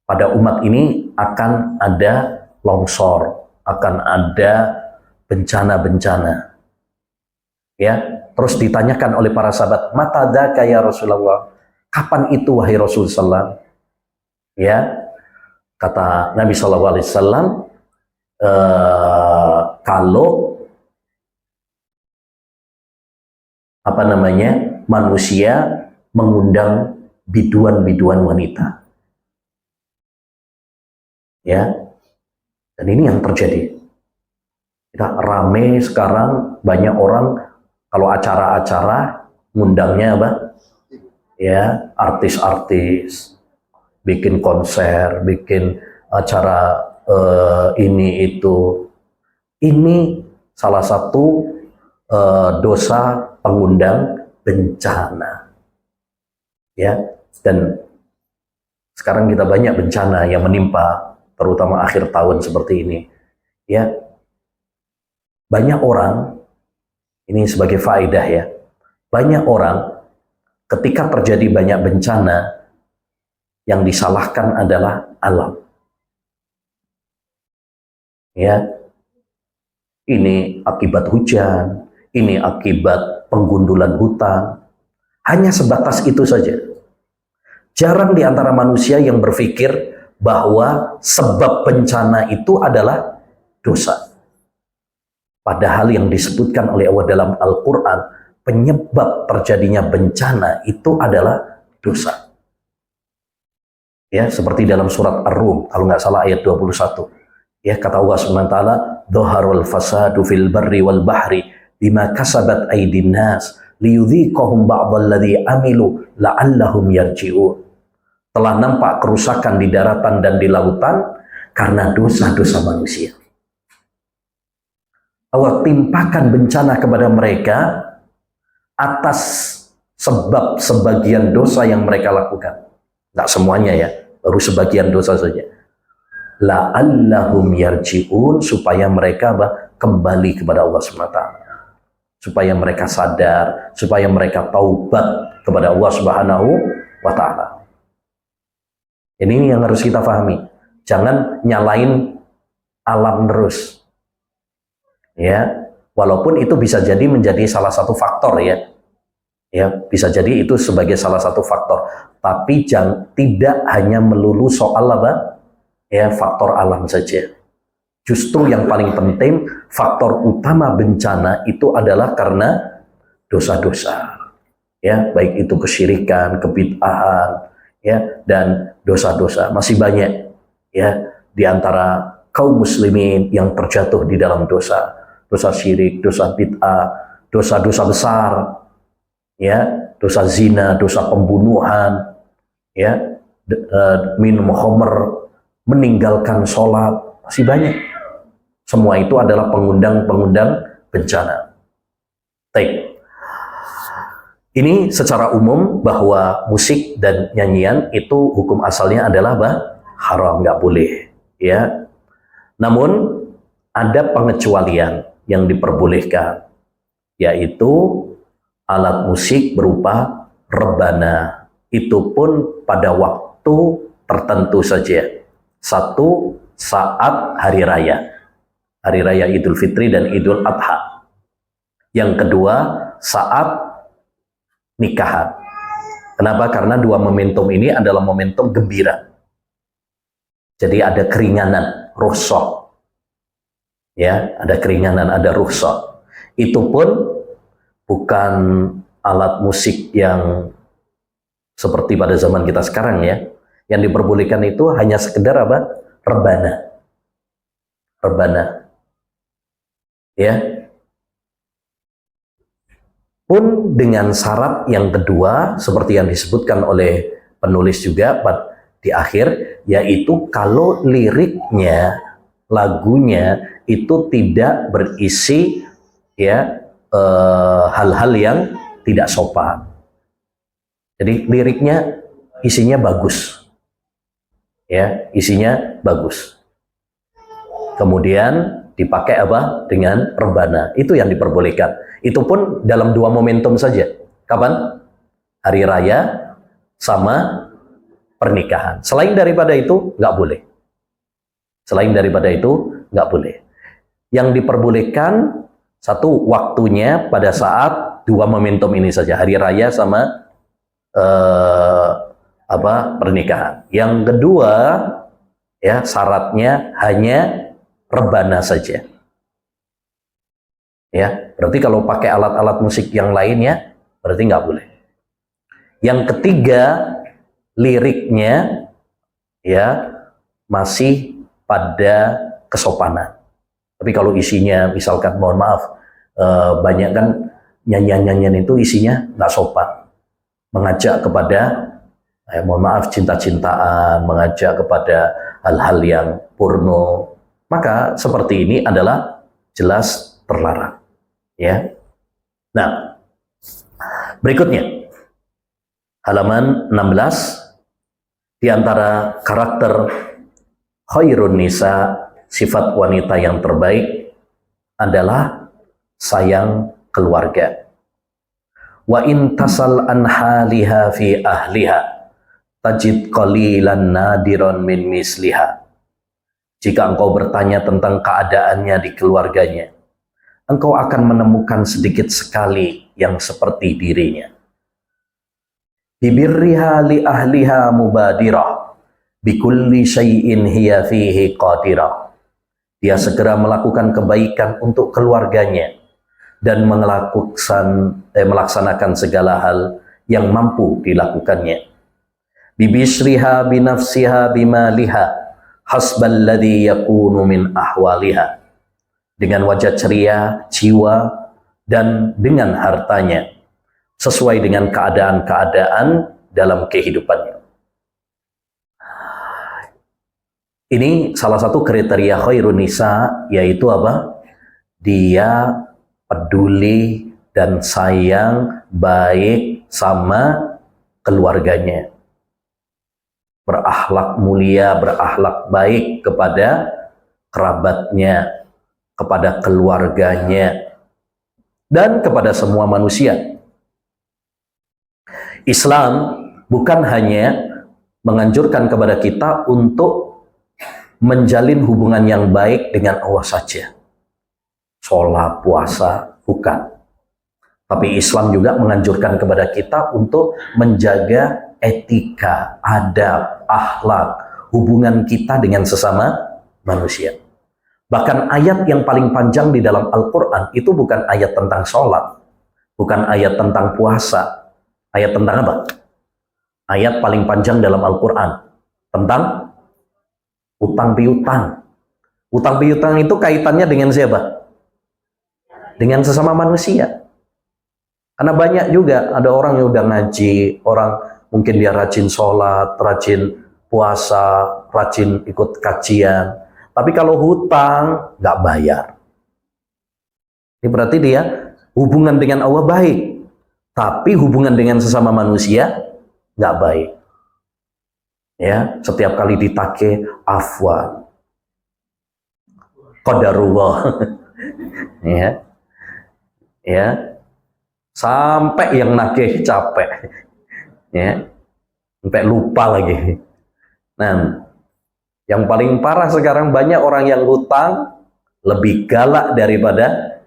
pada umat ini akan ada longsor, akan ada bencana-bencana. Ya, terus ditanyakan oleh para sahabat, mata dzaka ya Rasulullah? Kapan itu wahai Rasulullah? Ya, kata Nabi sallallahu alaihi wasallam, kalau manusia mengundang biduan-biduan wanita. Ya, dan ini yang terjadi. Kita rame sekarang, banyak orang kalau acara-acara ngundangnya apa? Ya, artis-artis, bikin konser, bikin acara ini itu. Ini salah satu dosa pengundang bencana. Ya, dan sekarang kita banyak bencana yang menimpa, terutama akhir tahun seperti ini. Ya, banyak orang, ini sebagai faedah ya, banyak orang ketika terjadi banyak bencana, yang disalahkan adalah alam. Ya, ini akibat hujan, ini akibat penggundulan hutan, hanya sebatas itu saja. Jarang di antara manusia yang berpikir bahwa sebab bencana itu adalah dosa. Padahal yang disebutkan oleh Allah dalam Al-Quran, penyebab terjadinya bencana itu adalah dosa. Ya, seperti dalam surat Ar-Rum, kalau nggak salah ayat 21. Ya, kata Allah SWT, "Dhaharul fasadu fil barri wal bahri bima kasabat aydin nas liyudhiqahum ba'dalladzi amilu la'allahum yarji'un." Telah nampak kerusakan di daratan dan di lautan karena dosa-dosa manusia. Allah timpakan bencana kepada mereka atas sebab sebagian dosa yang mereka lakukan. Tidak semuanya ya, baru sebagian dosa saja. La'allahum yarji'un, supaya mereka kembali kepada Allah SWT. Supaya mereka sadar, supaya mereka taubat kepada Allah Subhanahu wa Ta'ala. Ini yang harus kita pahami. Jangan nyalain alam terus. Ya, walaupun itu bisa jadi menjadi salah satu faktor ya. Ya, bisa jadi itu sebagai salah satu faktor. Tapi tidak hanya melulu soal apa? Ya, faktor alam saja. Justru yang paling penting, faktor utama bencana itu adalah karena dosa-dosa. Ya, baik itu kesyirikan, kebid'ahan, ya, dan dosa-dosa. Masih banyak ya di antara kaum muslimin yang terjatuh di dalam dosa. Dosa syirik, dosa bid'ah, dosa-dosa besar. Ya, dosa zina, dosa pembunuhan, ya, minum khamr, meninggalkan sholat, masih banyak. Semua itu adalah pengundang-pengundang bencana. Baik. Ini secara umum bahwa musik dan nyanyian itu hukum asalnya adalah haram, nggak boleh. Ya. Namun ada pengecualian yang diperbolehkan, yaitu alat musik berupa rebana. Itu pun pada waktu tertentu saja. Satu, saat hari raya. Hari raya Idul Fitri dan Idul Adha. Yang kedua, saat nikahan. Kenapa? Karena dua momentum ini adalah momentum gembira. Jadi ada keringanan, rukhsah. Ya, ada keringanan, ada rukhsah. Itu pun bukan alat musik yang seperti pada zaman kita sekarang ya. Yang diperbolehkan itu hanya sekedar apa? Rebana. Rebana. Ya. Pun dengan syarat yang kedua, seperti yang disebutkan oleh penulis juga di akhir, yaitu kalau liriknya, lagunya itu tidak berisi ya hal-hal yang tidak sopan. Jadi liriknya isinya bagus, ya isinya bagus. Kemudian dipakai apa? Dengan rebana. Itu yang diperbolehkan. Itu pun dalam dua momentum saja. Kapan? Hari raya sama pernikahan. Selain daripada itu nggak boleh. Selain daripada itu nggak boleh. Yang diperbolehkan satu, waktunya pada saat dua momentum ini saja, hari raya sama pernikahan. Yang kedua, ya syaratnya hanya rebana saja. Ya, berarti kalau pakai alat-alat musik yang lainnya berarti nggak boleh. Yang ketiga, liriknya ya masih pada kesopanan. Tapi kalau isinya misalkan mohon maaf banyak kan nyanyian-nyanyian itu isinya nggak sopan, mengajak kepada mohon maaf cinta-cintaan, mengajak kepada hal-hal yang porno, maka seperti ini adalah jelas terlarang. Ya. Nah, berikutnya halaman 16, di antara karakter khairun nisa, sifat wanita yang terbaik adalah sayang keluarga. Wa in tasal an haliha fi ahliha tajid qalilan nadiron min misliha. Jika engkau bertanya tentang keadaannya di keluarganya, engkau akan menemukan sedikit sekali yang seperti dirinya. Bibirriha li ahliha mubadirah, bikulli syai'in hiya fihi qadirah. Dia segera melakukan kebaikan untuk keluarganya dan melaksanakan segala hal yang mampu dilakukannya. Bibisriha binafsiha bimaliha hasballadhi yakunu min ahwaliha. Dengan wajah ceria, jiwa, dan dengan hartanya, sesuai dengan keadaan-keadaan dalam kehidupannya. Ini salah satu kriteria khairun nisa, yaitu apa? Dia peduli dan sayang baik sama keluarganya. Berakhlak mulia, berakhlak baik kepada kerabatnya, kepada keluarganya, dan kepada semua manusia. Islam bukan hanya menganjurkan kepada kita untuk menjalin hubungan yang baik dengan Allah saja. Sholat, puasa, bukan. Tapi Islam juga menganjurkan kepada kita untuk menjaga etika, adab, akhlak, hubungan kita dengan sesama manusia. Bahkan ayat yang paling panjang di dalam Al-Quran itu bukan ayat tentang sholat, bukan ayat tentang puasa. Ayat tentang apa? Ayat paling panjang dalam Al-Quran tentang utang piutang. Utang piutang itu kaitannya dengan siapa? Dengan sesama manusia. Karena banyak juga ada orang yang udah ngaji, orang mungkin dia rajin sholat, rajin puasa, rajin ikut kajian. Tapi kalau hutang, nggak bayar. Ini berarti dia hubungan dengan Allah baik. Tapi hubungan dengan sesama manusia, nggak baik. Ya, setiap kali ditagih, afwan. qadarullah. Ya, ya, sampai yang nagih capek, ya, sampai lupa lagi. Nah, yang paling parah sekarang banyak orang yang hutang lebih galak daripada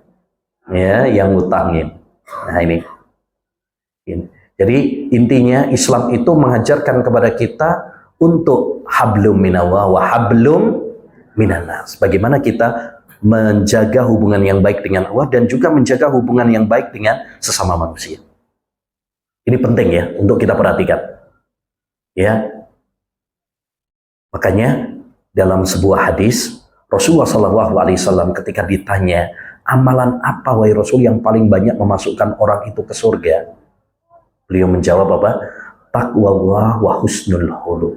ya yang ngutangin. Nah ini. Jadi intinya Islam itu mengajarkan kepada kita untuk hablum minallah wa hablum minannas. Bagaimana kita menjaga hubungan yang baik dengan Allah dan juga menjaga hubungan yang baik dengan sesama manusia. Ini penting ya untuk kita perhatikan. Ya. Makanya dalam sebuah hadis Rasulullah SAW ketika ditanya, amalan apa wahai Rasul yang paling banyak memasukkan orang itu ke surga? Beliau menjawab apa? Taqwa wa husnul khuluq.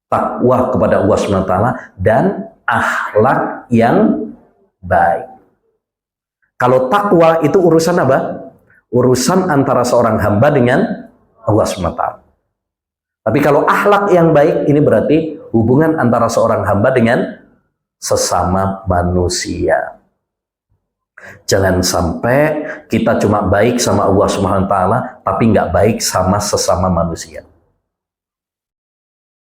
Takwa kepada Allah SWT dan akhlak yang baik. Kalau takwa itu urusan apa? Urusan antara seorang hamba dengan Allah SWT. Tapi kalau akhlak yang baik, ini berarti hubungan antara seorang hamba dengan sesama manusia. Jangan sampai kita cuma baik sama Allah Subhanahu wa taala tapi nggak baik sama sesama manusia.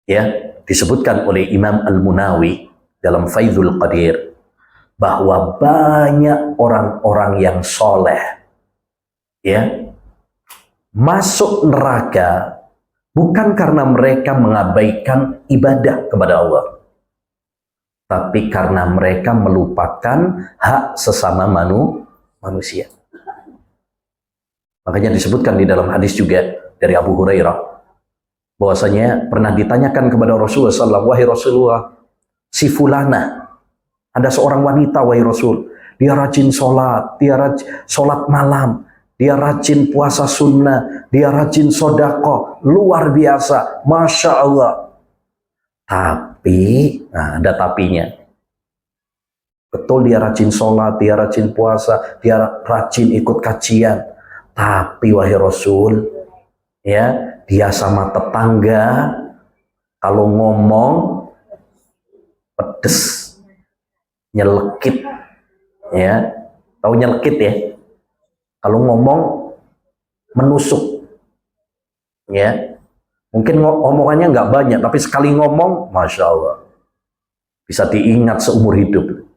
Ya, disebutkan oleh Imam Al-Munawi dalam Faidul Qadir bahwa banyak orang-orang yang soleh ya masuk neraka bukan karena mereka mengabaikan ibadah kepada Allah, tapi karena mereka melupakan hak sesama manusia. Makanya disebutkan di dalam hadis juga dari Abu Hurairah bahwasanya pernah ditanyakan kepada Rasulullah SAW, wahai Rasulullah, si fulana, ada seorang wanita wahai Rasul, dia rajin sholat, dia rajin sholat malam, dia rajin puasa sunnah, dia rajin sodako, luar biasa, Masya Allah. Tapi, nah ada tapinya. Betul dia rajin sholat, dia rajin puasa, dia rajin ikut kajian. Tapi wahai Rasul, ya dia sama tetangga kalau ngomong pedes, nyelekit, ya tahu nyelekit ya? Kalau ngomong menusuk, ya mungkin omongannya nggak banyak, tapi sekali ngomong, Masya Allah, bisa diingat seumur hidup.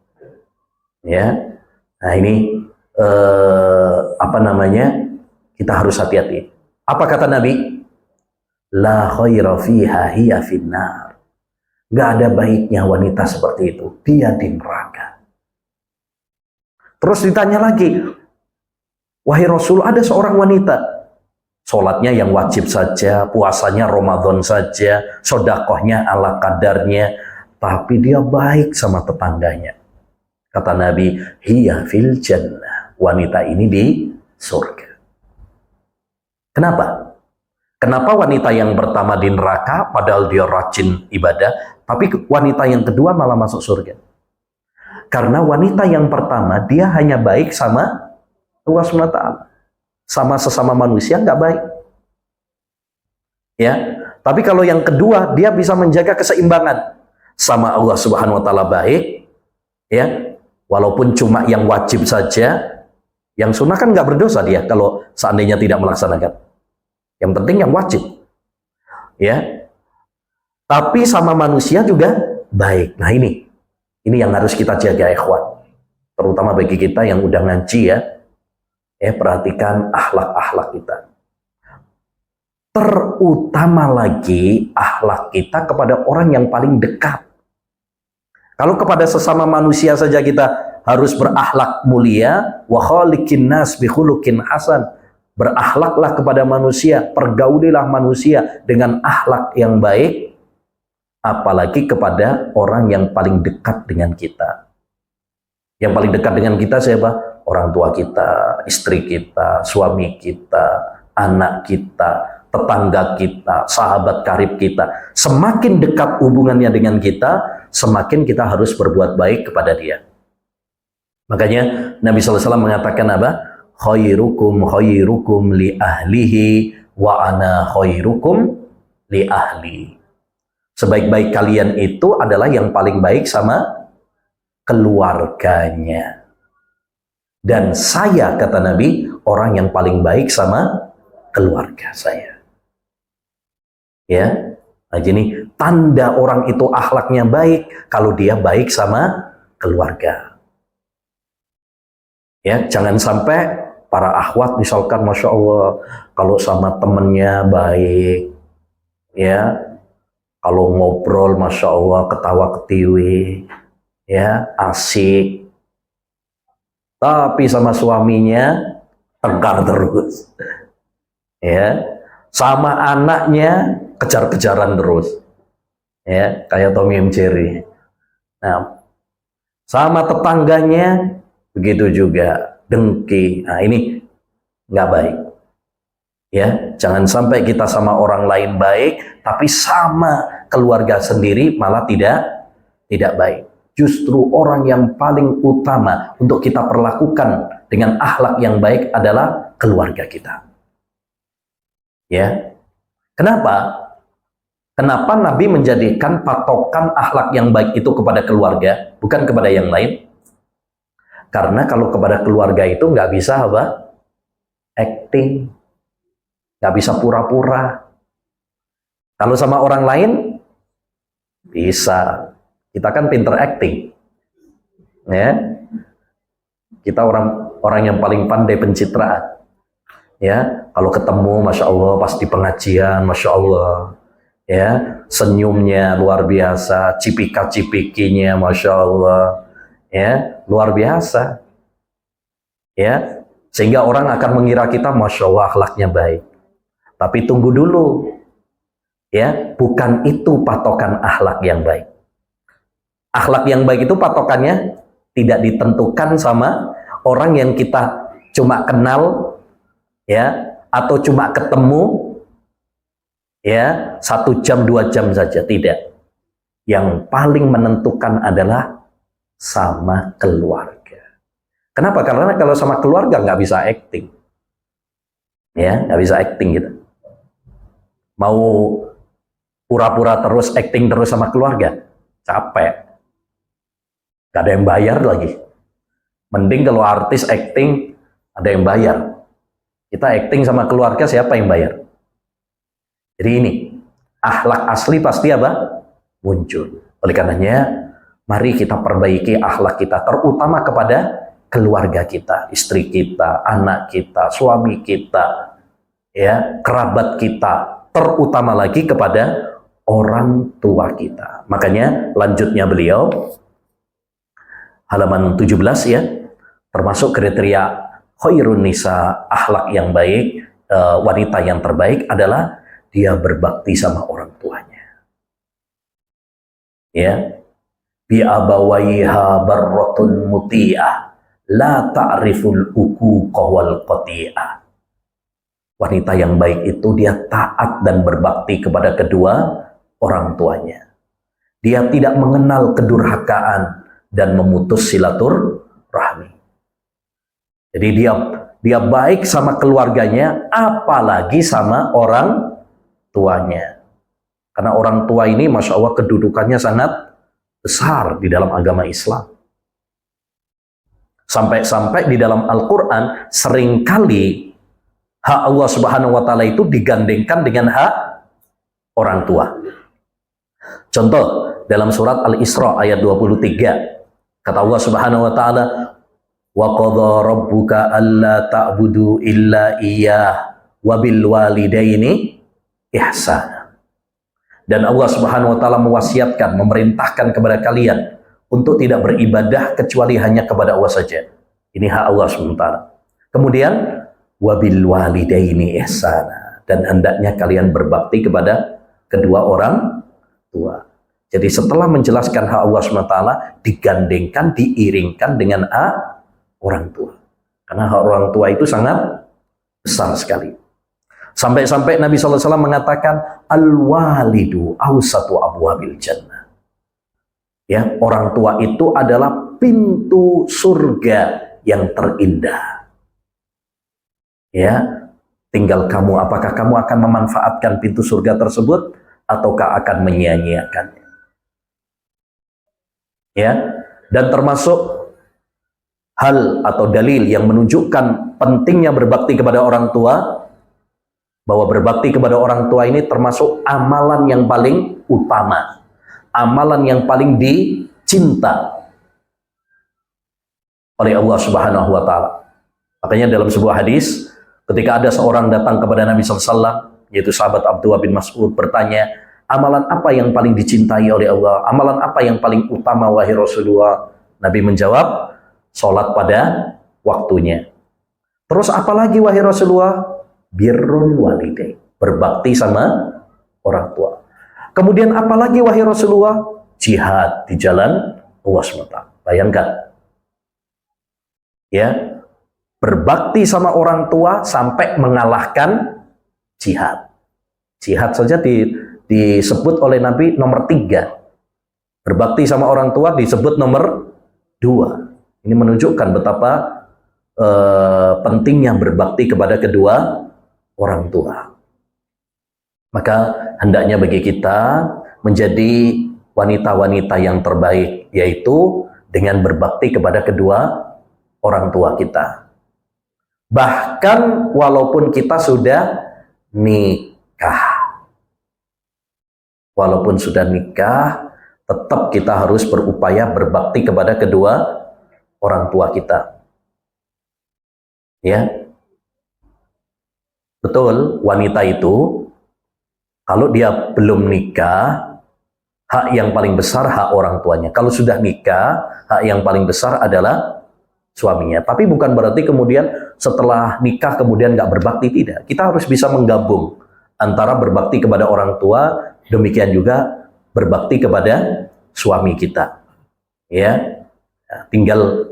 Ya, nah ini apa namanya? Kita harus hati-hati. Apa kata Nabi? La khaira fiha hiya finnar. Nggak ada baiknya wanita seperti itu. Dia di neraka. Terus ditanya lagi, wahai Rasul, ada seorang wanita, sholatnya yang wajib saja, puasanya Ramadan saja, sodakohnya ala kadarnya, tapi dia baik sama tetangganya. Kata Nabi, hiya fil jannah. Wanita ini di surga. Kenapa? Kenapa wanita yang pertama di neraka, padahal dia rajin ibadah, tapi wanita yang kedua malah masuk surga? Karena wanita yang pertama, dia hanya baik sama Allah SWT. Sama sesama manusia nggak baik. Ya, tapi kalau yang kedua, dia bisa menjaga keseimbangan. Sama Allah Subhanahu wa taala baik, ya. Walaupun cuma yang wajib saja, yang sunnah kan nggak berdosa dia kalau seandainya tidak melaksanakan. Yang penting yang wajib, ya. Tapi sama manusia juga baik. Nah ini yang harus kita jaga, ikhwan. Terutama bagi kita yang udah ngaji ya. Perhatikan akhlak-akhlak kita. Terutama lagi akhlak kita kepada orang yang paling dekat. Kalau kepada sesama manusia saja kita harus berakhlak mulia, wa khaliqin nas bi khuluqin hasan. Berakhlaklah kepada manusia, pergaulilah manusia dengan akhlak yang baik, apalagi kepada orang yang paling dekat dengan kita. Yang paling dekat dengan kita siapa? Orang tua kita, istri kita, suami kita, anak kita, tetangga kita, sahabat karib kita. Semakin dekat hubungannya dengan kita, semakin kita harus berbuat baik kepada dia. Makanya Nabi SAW mengatakan apa? Khairukum khairukum li ahlihi wa ana khairukum li ahli. Sebaik-baik kalian itu adalah yang paling baik sama keluarganya. Dan saya, kata Nabi, orang yang paling baik sama keluarga saya. Ya, nah gini, tanda orang itu akhlaknya baik kalau dia baik sama keluarga. Ya, jangan sampai para akhwat misalkan, masya Allah, kalau sama temennya baik, ya, kalau ngobrol, masya Allah, ketawa ketiwi, ya, asik. Tapi sama suaminya tengkar terus, ya, sama anaknya kejar-kejaran terus, ya, kayak Tommy and Jerry. Nah, sama tetangganya begitu juga, dengki. Nah, ini nggak baik, ya. Jangan sampai kita sama orang lain baik, tapi sama keluarga sendiri malah tidak baik. Justru orang yang paling utama untuk kita perlakukan dengan akhlak yang baik adalah keluarga kita. Ya. Kenapa? Kenapa Nabi menjadikan patokan akhlak yang baik itu kepada keluarga, bukan kepada yang lain? Karena kalau kepada keluarga itu nggak bisa apa? Acting. Nggak bisa pura-pura. Kalau sama orang lain, bisa. Kita kan pinter acting, ya. Kita orang yang paling pandai pencitraan, ya. Kalau ketemu, masya Allah, pas di pengajian, masya Allah, ya, senyumnya luar biasa, cipika-cipikinya, masya Allah, ya, luar biasa, ya. Sehingga orang akan mengira kita, masya Allah, akhlaknya baik. Tapi tunggu dulu, ya, bukan itu patokan akhlak yang baik. Akhlak yang baik itu patokannya tidak ditentukan sama orang yang kita cuma kenal, ya, atau cuma ketemu, ya, 1 jam 2 jam saja, tidak. Yang paling menentukan adalah sama keluarga. Kenapa? Karena kalau sama keluarga nggak bisa acting, ya, nggak bisa acting gitu. Mau pura-pura terus, acting terus sama keluarga, capek. Gak ada yang bayar lagi. Mending kalau artis acting ada yang bayar. Kita acting sama keluarga, siapa yang bayar? Jadi ini, akhlak asli pasti apa? Muncul. Oleh karenanya, mari kita perbaiki akhlak kita, terutama kepada keluarga kita, istri kita, anak kita, suami kita, ya, kerabat kita, terutama lagi kepada orang tua kita. Makanya lanjutnya beliau, halaman 17, ya, termasuk kriteria khairun nisa, akhlak yang baik, wanita yang terbaik adalah dia berbakti sama orang tuanya. Ya, bi abawaiha barratun muti'ah la ta'riful uquqa wal qati'ah. Wanita yang baik itu dia taat dan berbakti kepada kedua orang tuanya. Dia tidak mengenal kedurhakaan dan memutus silaturahmi. Jadi dia baik sama keluarganya, apalagi sama orang tuanya. Karena orang tua ini, masya Allah, kedudukannya sangat besar di dalam agama Islam. Sampai-sampai di dalam Al-Quran seringkali hak Allah Subhanahu wa Ta'ala itu digandengkan dengan hak orang tua. Contoh dalam surat Al-Isra ayat 23. Kata Allah Subhanahu wa Ta'ala, wa qadha rabbuka alla ta'budu illa iyyah wa bil walidaini ihsana. Dan Allah Subhanahu wa Ta'ala mewasiatkan, memerintahkan kepada kalian untuk tidak beribadah kecuali hanya kepada Allah saja. Ini hak Allah Subhanahu wa Ta'ala. Kemudian wa bil walidaini ihsana, dan hendaknya kalian berbakti kepada kedua orang tua. Jadi setelah menjelaskan hak Allah SWT, digandengkan, diiringkan dengan hak orang tua. Karena hak orang tua itu sangat besar sekali. Sampai-sampai Nabi SAW mengatakan, al-walidu awsatu abwabil jannah. Ya, orang tua itu adalah pintu surga yang terindah. Ya, tinggal kamu, apakah kamu akan memanfaatkan pintu surga tersebut, ataukah akan menyia-nyiakannya? Ya, Dan termasuk hal atau dalil yang menunjukkan pentingnya berbakti kepada orang tua, bahwa berbakti kepada orang tua ini termasuk amalan yang paling utama, amalan yang paling dicinta oleh Allah Subhanahu wa Ta'ala. Makanya dalam sebuah hadis, ketika ada seorang datang kepada Nabi SAW, yaitu sahabat Abdullah bin Mas'ud, bertanya, amalan apa yang paling dicintai oleh Allah? Amalan apa yang paling utama wahai Rasulullah? Nabi menjawab, sholat pada waktunya. Terus apalagi wahai Rasulullah? Birrul walidain, berbakti sama orang tua. Kemudian apalagi wahai Rasulullah? Jihad di jalan Allah SWT. Bayangkan. Ya, berbakti sama orang tua sampai mengalahkan jihad. Jihad saja disebut oleh Nabi nomor 3. Berbakti sama orang tua disebut nomor 2. Ini menunjukkan betapa pentingnya berbakti kepada kedua orang tua. Maka hendaknya bagi kita menjadi wanita-wanita yang terbaik, yaitu dengan berbakti kepada kedua orang tua kita. Bahkan walaupun kita sudah nikah. Walaupun sudah nikah, tetap kita harus berupaya berbakti kepada kedua orang tua kita. Ya. Betul, wanita itu kalau dia belum nikah, hak yang paling besar hak orang tuanya. Kalau sudah nikah, hak yang paling besar adalah suaminya. Tapi bukan berarti kemudian setelah nikah kemudian nggak berbakti, tidak. Kita harus bisa menggabung antara berbakti kepada orang tua, demikian juga berbakti kepada suami kita. Ya, tinggal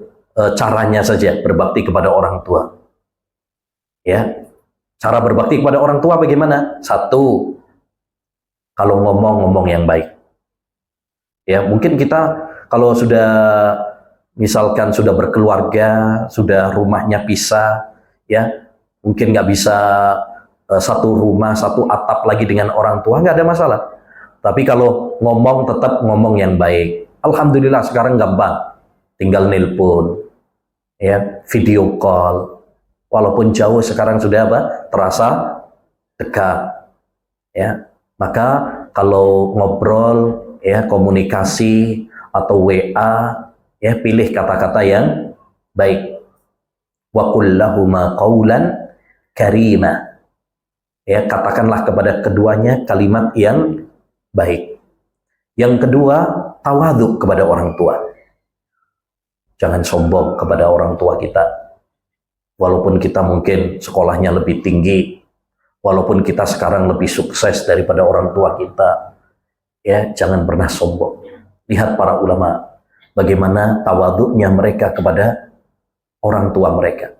caranya saja berbakti kepada orang tua. Ya, cara berbakti kepada orang tua bagaimana? 1, kalau ngomong yang baik. Ya, mungkin kita kalau sudah misalkan sudah berkeluarga, sudah rumahnya pisah, ya mungkin nggak bisa satu rumah, satu atap lagi dengan orang tua, nggak ada masalah. Tapi kalau ngomong, tetap ngomong yang baik. Alhamdulillah sekarang gampang, tinggal nelpon, ya video call. Walaupun jauh sekarang sudah terasa dekat, ya. Maka kalau ngobrol, ya komunikasi atau WA, ya pilih kata-kata yang baik. Wa qul lahuma qawlan karima. Ya, katakanlah kepada keduanya kalimat yang baik. Yang kedua, tawadhu kepada orang tua. Jangan sombong kepada orang tua kita. Walaupun kita mungkin sekolahnya lebih tinggi, walaupun kita sekarang lebih sukses daripada orang tua kita, ya jangan pernah sombong. Lihat para ulama, bagaimana tawadhu'nya mereka kepada orang tua mereka.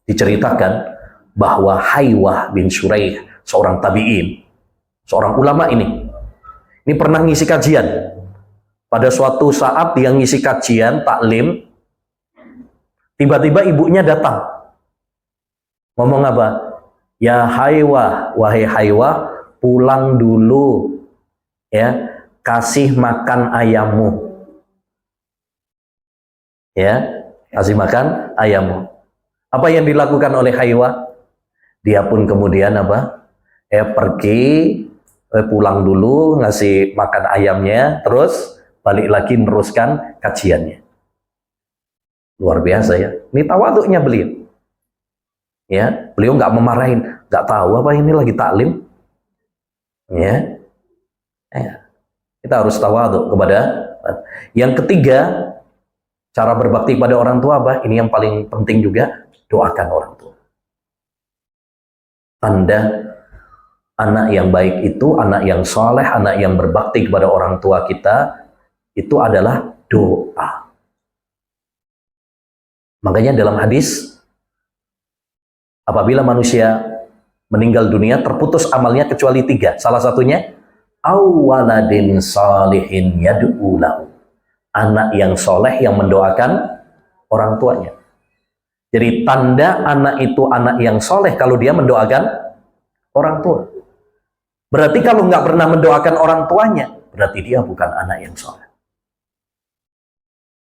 Diceritakan bahwa Haywah bin Shuraih, seorang tabi'in, seorang ulama ini pernah ngisi kajian. Pada suatu saat dia ngisi kajian, taklim, tiba-tiba ibunya datang. Ngomong apa? Ya Haywah, wahai Haywah, pulang dulu, ya, kasih makan ayammu. Ya, kasih makan ayammu. Apa yang dilakukan oleh Haywah? Dia pun kemudian apa? Pergi, pulang dulu, ngasih makan ayamnya, terus balik lagi meneruskan kajiannya. Luar biasa ya. Ini tawadhu'nya beliau. Ya, beliau nggak memarahin, nggak tahu apa ini lagi taklim. Ya. Kita harus tawadhu kepada. Yang ketiga, cara berbakti kepada orang tua apa? Ini yang paling penting juga, doakan orang tua. Tanda anak yang baik itu, anak yang soleh, anak yang berbakti kepada orang tua kita, itu adalah doa. Makanya dalam hadis, apabila manusia meninggal dunia, terputus amalnya kecuali 3. Salah satunya, awaladin salihin yad'u lahu. Anak yang soleh yang mendoakan orang tuanya. Jadi tanda anak itu anak yang soleh kalau dia mendoakan orang tua. Berarti kalau nggak pernah mendoakan orang tuanya, berarti dia bukan anak yang soleh.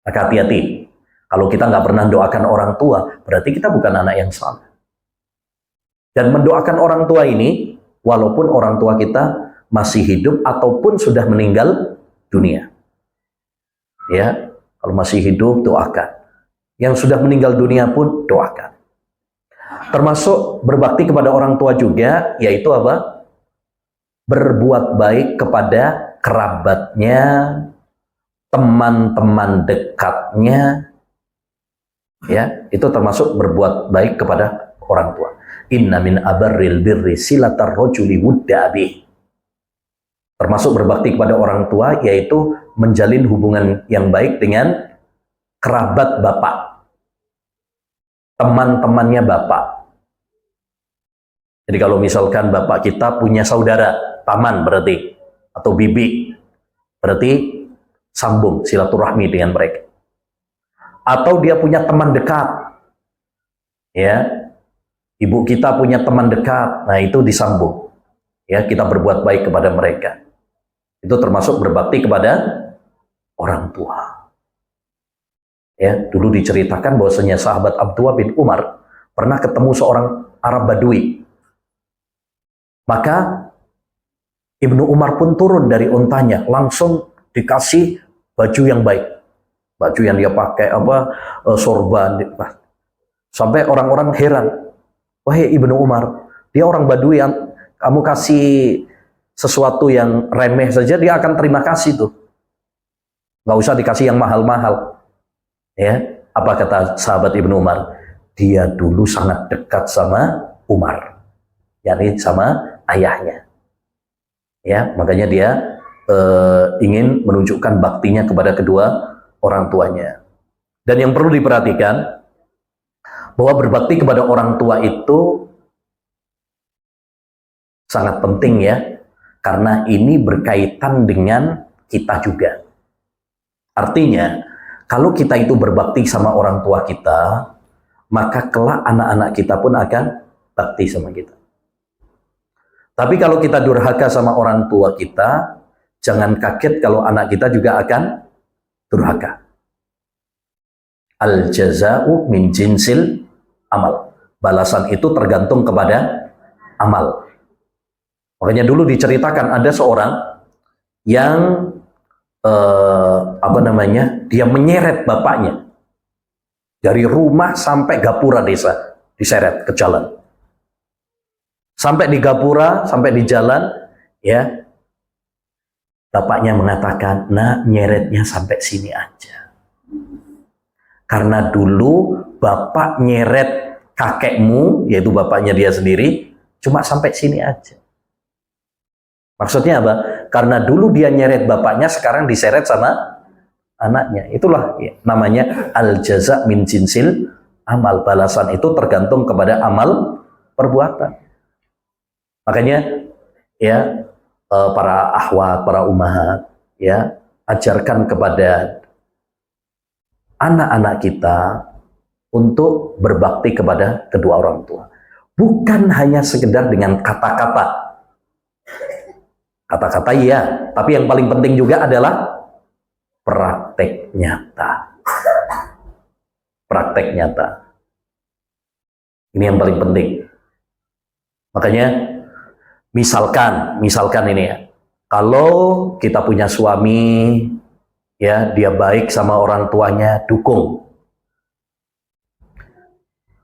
Maka hati-hati. Kalau kita nggak pernah doakan orang tua, berarti kita bukan anak yang saleh. Dan mendoakan orang tua ini, walaupun orang tua kita masih hidup ataupun sudah meninggal dunia. Ya, kalau masih hidup doakan. Yang sudah meninggal dunia pun doakan. Termasuk berbakti kepada orang tua juga, yaitu apa? Berbuat baik kepada kerabatnya, teman-teman dekatnya, ya, itu termasuk berbuat baik kepada orang tua. Inna min abarril birri silatar rajuli wudda abih. Termasuk berbakti kepada orang tua, yaitu menjalin hubungan yang baik dengan kerabat bapak, teman-temannya bapak. Jadi kalau misalkan bapak kita punya saudara, paman berarti, atau bibi, berarti sambung silaturahmi dengan mereka. Atau dia punya teman dekat, ya, ibu kita punya teman dekat, nah itu disambung. Ya, kita berbuat baik kepada mereka. Itu termasuk berbakti kepada orang tua. Ya, dulu diceritakan bahwasanya sahabat Abdullah bin Umar pernah ketemu seorang Arab Badui. Maka Ibnu Umar pun turun dari untanya, langsung dikasih baju yang baik. Baju yang dia pakai sorban. Sampai orang-orang heran. Wahai Ibnu Umar, dia orang Badui yang kamu kasih sesuatu yang remeh saja dia akan terima kasih tuh. Nggak usah dikasih yang mahal-mahal. Ya, apa kata sahabat Ibnu Umar? Dia dulu sangat dekat sama Umar, yakni sama ayahnya. Ya, makanya dia ingin menunjukkan baktinya kepada kedua orang tuanya. Dan yang perlu diperhatikan bahwa berbakti kepada orang tua itu sangat penting ya, karena ini berkaitan dengan kita juga. Artinya, kalau kita itu berbakti sama orang tua kita, maka kelak anak-anak kita pun akan bakti sama kita. Tapi kalau kita durhaka sama orang tua kita, jangan kaget kalau anak kita juga akan durhaka. Al-jaza'u min jinsil amal. Balasan itu tergantung kepada amal. Makanya dulu diceritakan ada seorang yang dia menyeret bapaknya dari rumah sampai gapura desa, diseret ke jalan. Sampai di gapura, sampai di jalan, ya, bapaknya mengatakan, nah nyeretnya sampai sini aja. Karena dulu bapak nyeret kakekmu, yaitu bapaknya dia sendiri, cuma sampai sini aja. Maksudnya apa? Karena dulu dia nyeret bapaknya, sekarang diseret sama anaknya. Itulah ya, namanya al-jaza' min jinsil amal. Balasan itu tergantung kepada amal perbuatan. Makanya ya para akhwat, para ummahat, ya, ajarkan kepada anak-anak kita untuk berbakti kepada kedua orang tua. Bukan hanya sekedar dengan kata-kata. Kata-kata iya, tapi yang paling penting juga adalah praktek nyata. Praktek nyata. Ini yang paling penting. Makanya misalkan ini ya, kalau kita punya suami, ya, dia baik sama orang tuanya, dukung.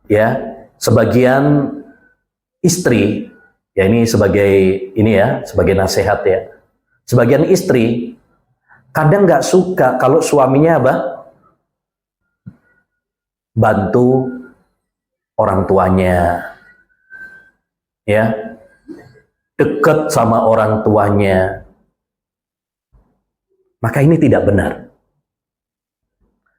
Ya, sebagian istri, ya ini sebagai nasihat ya. Sebagian istri kadang nggak suka kalau suaminya bantu orang tuanya, ya, dekat sama orang tuanya. Maka ini tidak benar.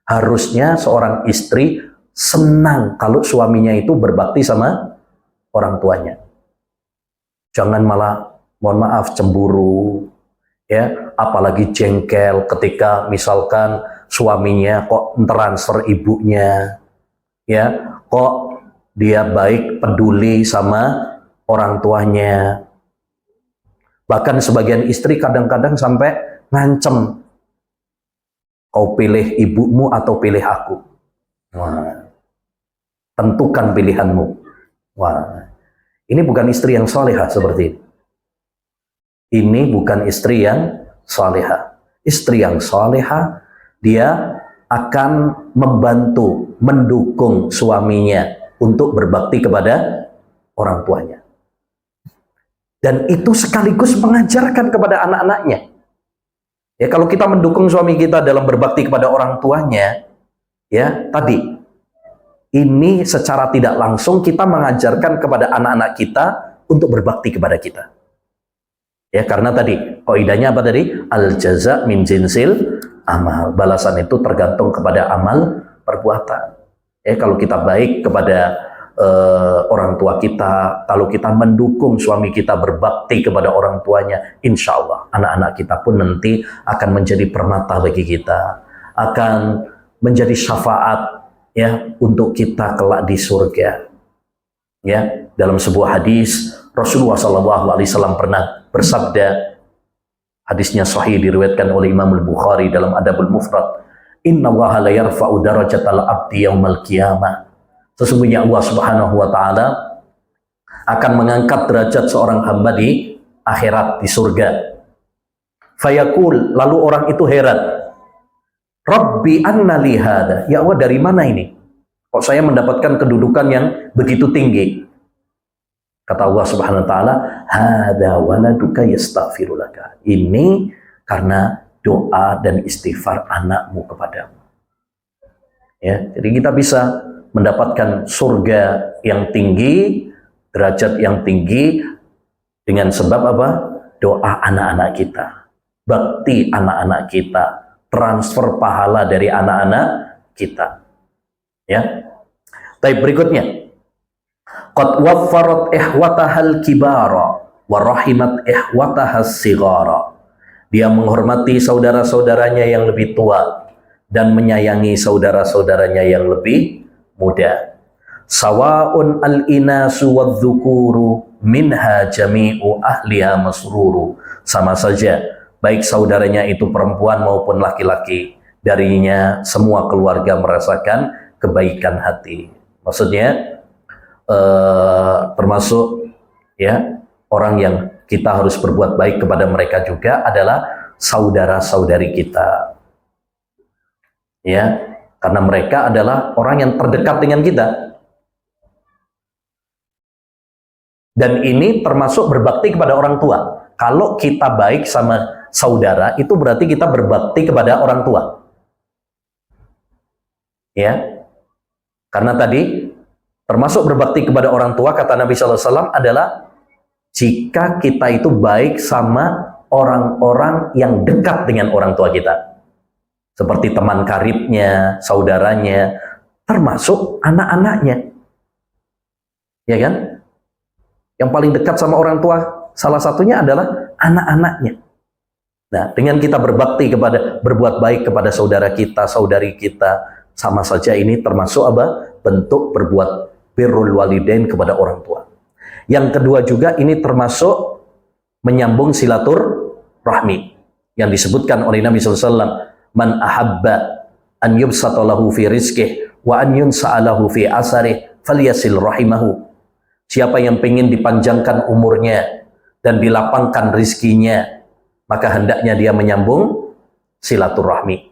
Harusnya seorang istri senang kalau suaminya itu berbakti sama orang tuanya. Jangan malah, mohon maaf, cemburu, ya, apalagi jengkel ketika misalkan suaminya kok transfer ibunya, ya, kok dia baik peduli sama orang tuanya. Bahkan sebagian istri kadang-kadang sampai ngancem, Kau pilih ibumu atau pilih aku? Wah, tentukan pilihanmu. Wah, ini bukan istri yang salehah seperti ini. Ini bukan istri yang salehah. Istri yang salehah, dia akan membantu, mendukung suaminya untuk berbakti kepada orang tuanya. Dan itu sekaligus mengajarkan kepada anak-anaknya. Ya, kalau kita mendukung suami kita dalam berbakti kepada orang tuanya, ya tadi, ini secara tidak langsung kita mengajarkan kepada anak-anak kita untuk berbakti kepada kita. Ya, karena tadi kaidahnya apa tadi? Al jaza min jinsil amal. Balasan itu tergantung kepada amal perbuatan. Ya, kalau kita baik kepada orang tua kita, kalau kita mendukung suami kita berbakti kepada orang tuanya, insya Allah anak-anak kita pun nanti akan menjadi permata bagi kita, akan menjadi syafaat ya untuk kita kelak di surga. Ya, dalam sebuah hadis Rasulullah SAW pernah bersabda, hadisnya sahih diriwayatkan oleh Imam Al-Bukhari dalam Adabul Mufrad, Inna Allaha la yarfa'u darajatal abdi yaumal qiyamah. Sesungguhnya Allah Subhanahu wa taala akan mengangkat derajat seorang hamba di akhirat, di surga. Fayaqul, lalu orang itu heran. Rabbi anna li hada? Ya Allah, dari mana ini? Kok saya mendapatkan kedudukan yang begitu tinggi? Kata Allah Subhanahu wa taala, hada waladuka yastaghfiru laka. Ini karena doa dan istighfar anakmu kepadamu. Ya, jadi kita bisa mendapatkan surga yang tinggi, derajat yang tinggi dengan sebab apa? Doa anak-anak kita, bakti anak-anak kita, transfer pahala dari anak-anak kita. Ya. Baik, berikutnya. Qad waffarat ihwatahal kibara wa rahimat ihwatahas sigara. Dia menghormati saudara-saudaranya yang lebih tua dan menyayangi saudara-saudaranya yang lebih muda. Sawa'un al-inasu wadh-dhukuru minha jami'u ahliha masruru. Sama saja, baik saudaranya itu perempuan maupun laki-laki, darinya semua keluarga merasakan kebaikan hati. Maksudnya termasuk ya orang yang kita harus berbuat baik kepada mereka juga adalah saudara-saudari kita. Ya, karena mereka adalah orang yang terdekat dengan kita. Dan ini termasuk berbakti kepada orang tua. Kalau kita baik sama saudara, itu berarti kita berbakti kepada orang tua. Ya, karena tadi termasuk berbakti kepada orang tua, kata Nabi SAW adalah jika kita itu baik sama orang-orang yang dekat dengan orang tua kita. Seperti teman karibnya, saudaranya, termasuk anak-anaknya. Ya kan? Yang paling dekat sama orang tua, salah satunya adalah anak-anaknya. Nah, dengan kita berbakti kepada, berbuat baik kepada saudara kita, saudari kita, sama saja ini termasuk apa? Bentuk berbuat birrul walidain kepada orang tua. Yang kedua juga ini termasuk menyambung silaturahmi yang disebutkan oleh Nabi SAW. Man ahabba an yubsata lahu fi rizqih wa an yunsa'alahu fi asarih falyasil rahimahu. Siapa yang ingin dipanjangkan umurnya dan dilapangkan rizkinya, maka hendaknya dia menyambung silaturahmi.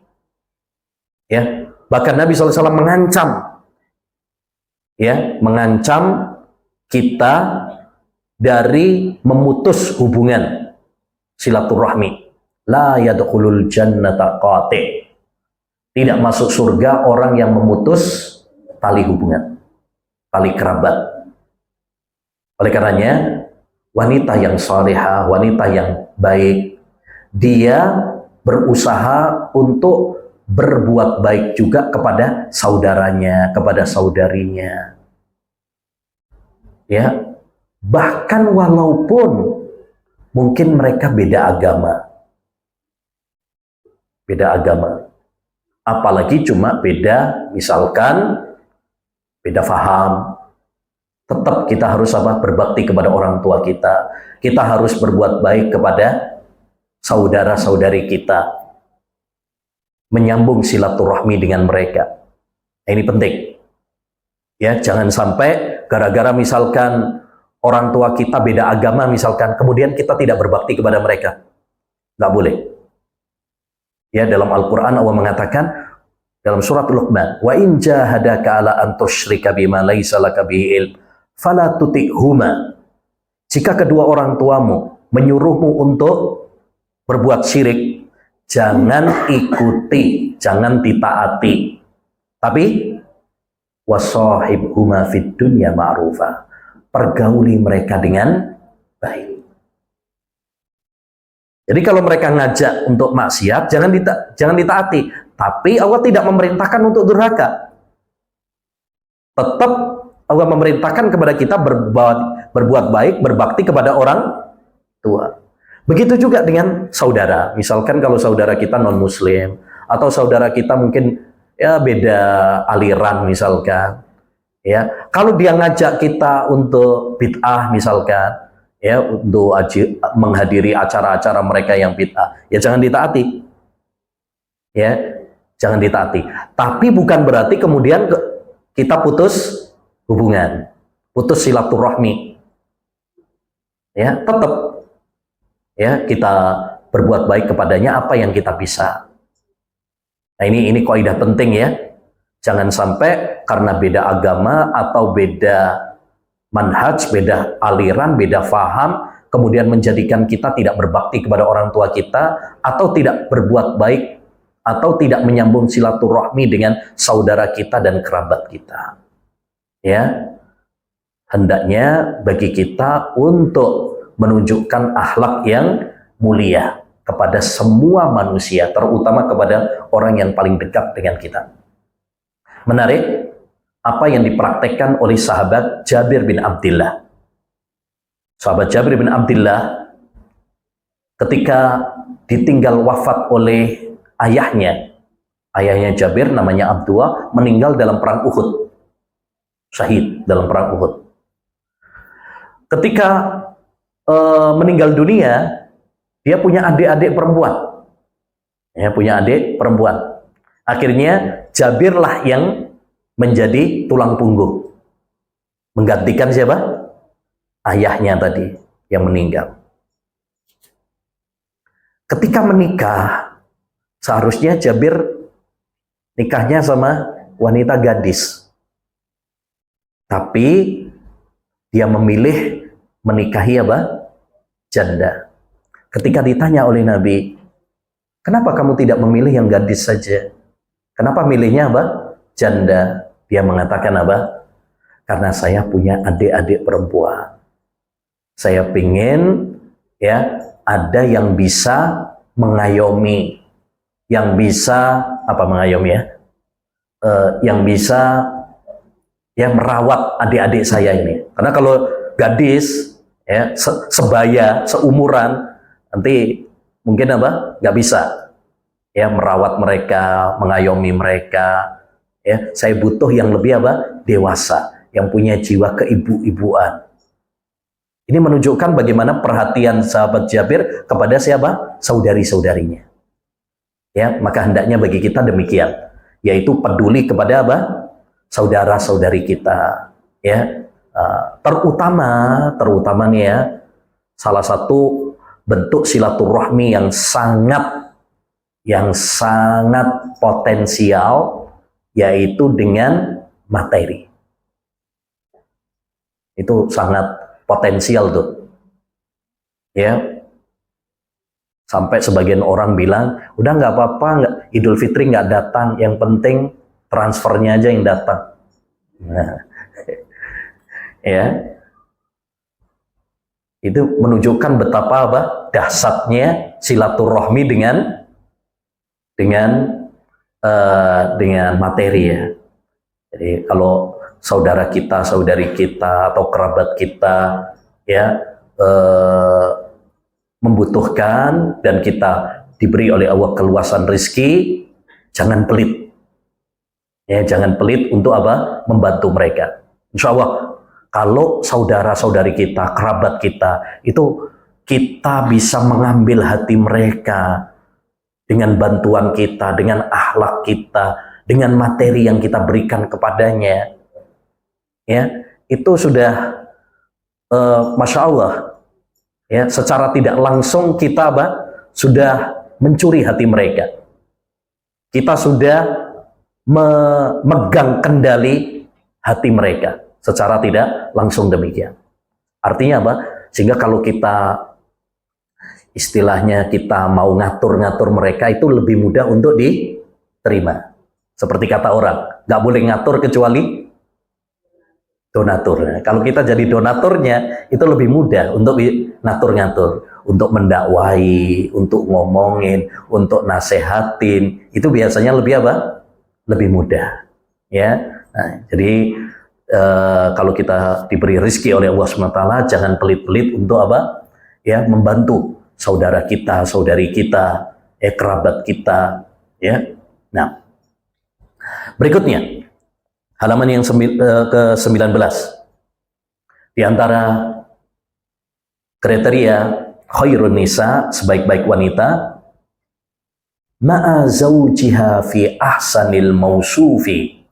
Ya, bahkan Nabi SAW mengancam, ya, mengancam kita dari memutus hubungan silaturahmi. La yadkhulul jannata qati'. Tidak masuk surga orang yang memutus tali hubungan, tali kerabat. Oleh karenanya, wanita yang salihah, wanita yang baik, dia berusaha untuk berbuat baik juga kepada saudaranya, kepada saudarinya. Ya, bahkan walaupun mungkin mereka beda agama. Beda agama, apalagi cuma beda, misalkan beda faham, tetap kita harus apa? Berbakti kepada orang tua kita. Kita harus berbuat baik kepada saudara-saudari kita. menyambung silaturahmi dengan mereka. Nah, ini penting. Ya, jangan sampai gara-gara misalkan orang tua kita beda agama misalkan, kemudian kita tidak berbakti kepada mereka. Nggak boleh. Ya, dalam Al-Quran Allah mengatakan dalam surat Luqman, wa in jahadaka ala an tusyrika bima laisa laka bihi ilm fala tuti'huma. Jika kedua orang tuamu menyuruhmu untuk berbuat syirik, jangan ikuti, jangan ditaati. Tapi wasahibhuma fid dunya ma'rufa. Pergauli mereka dengan baik. Jadi kalau mereka ngajak untuk maksiat, jangan ditaati. Tapi Allah tidak memerintahkan untuk durhaka. Tetap Allah memerintahkan kepada kita berbuat baik, berbakti kepada orang tua. Begitu juga dengan saudara. Misalkan kalau saudara kita non-muslim, atau saudara kita mungkin ya beda aliran misalkan. Ya, kalau dia ngajak kita untuk bid'ah misalkan, ya untuk menghadiri acara-acara mereka yang bid'ah, ya jangan ditaati. Ya, jangan ditaati. Tapi bukan berarti kemudian kita putus hubungan, putus silaturahmi. Ya, tetap ya kita berbuat baik kepadanya apa yang kita bisa. Nah, ini kaidah penting ya. Jangan sampai karena beda agama atau beda manhaj, beda aliran, beda faham, kemudian menjadikan kita tidak berbakti kepada orang tua kita, atau tidak berbuat baik, atau tidak menyambung silaturahmi dengan saudara kita dan kerabat kita. Ya, hendaknya bagi kita untuk menunjukkan akhlak yang mulia kepada semua manusia, terutama kepada orang yang paling dekat dengan kita. Menarik apa yang dipraktekkan oleh sahabat Jabir bin Abdullah. Sahabat Jabir bin Abdullah ketika ditinggal wafat oleh ayahnya Jabir namanya Abdullah, meninggal dalam perang Uhud. Syahid dalam perang Uhud. Ketika meninggal dunia, dia punya adik-adik perempuan. Ya, punya adik perempuan. Akhirnya Jabirlah yang menjadi tulang punggung. Menggantikan siapa? Ayahnya tadi yang meninggal. Ketika menikah, seharusnya Jabir nikahnya sama wanita gadis. Tapi dia memilih menikahi apa? Janda. Ketika ditanya oleh Nabi, kenapa kamu tidak memilih yang gadis saja? Kenapa milihnya apa? Janda. Dia mengatakan apa? Karena saya punya adik-adik perempuan. Saya pingin ya ada yang bisa mengayomi, yang bisa apa mengayomi ya? Yang bisa ya merawat adik-adik saya ini. Karena kalau gadis ya sebaya, seumuran, nanti mungkin apa? Nggak bisa ya merawat mereka, mengayomi mereka. Ya, saya butuh yang lebih apa? Dewasa, yang punya jiwa keibu-ibuan. Ini menunjukkan bagaimana perhatian sahabat Jabir kepada siapa? Saudari-saudarinya. Ya, maka hendaknya bagi kita demikian, yaitu peduli kepada apa? Saudara-saudari kita. Ya, terutama nih ya, salah satu bentuk silaturahmi yang sangat potensial, yaitu dengan materi. Itu sangat potensial tuh. Ya. Sampai sebagian orang bilang, udah nggak apa-apa, Idul Fitri nggak datang, yang penting transfernya aja yang datang. Nah, ya. Itu menunjukkan betapa apa? Dahsyatnya silaturahmi dengan materi ya. Jadi kalau saudara kita, saudari kita, atau kerabat kita ya membutuhkan dan kita diberi oleh Allah keluasan rezeki, jangan pelit. Ya, jangan pelit untuk apa? Membantu mereka. Insya Allah kalau saudara-saudari kita, kerabat kita itu kita bisa mengambil hati mereka, dengan bantuan kita, dengan akhlak kita, dengan materi yang kita berikan kepadanya, ya, itu sudah Masya Allah, ya, secara tidak langsung kita sudah mencuri hati mereka. Kita sudah memegang kendali hati mereka secara tidak langsung demikian. Artinya apa? Sehingga kalau kita istilahnya kita mau ngatur-ngatur mereka itu lebih mudah untuk diterima. Seperti kata orang, nggak boleh ngatur kecuali donatur. Kalau kita jadi donaturnya itu lebih mudah untuk ngatur-ngatur, untuk mendakwai, untuk ngomongin, untuk nasehatin, itu biasanya lebih apa? Lebih mudah. Ya, nah, jadi kalau kita diberi rezeki oleh Allah SWT, jangan pelit-pelit untuk apa? Ya, membantu saudara kita, saudari kita, kerabat kita. Ya, nah, berikutnya halaman yang ke-19. Di antara kriteria khairun nisa, sebaik-baik wanita, ma'a zawjiha fi ahsanil mausufi,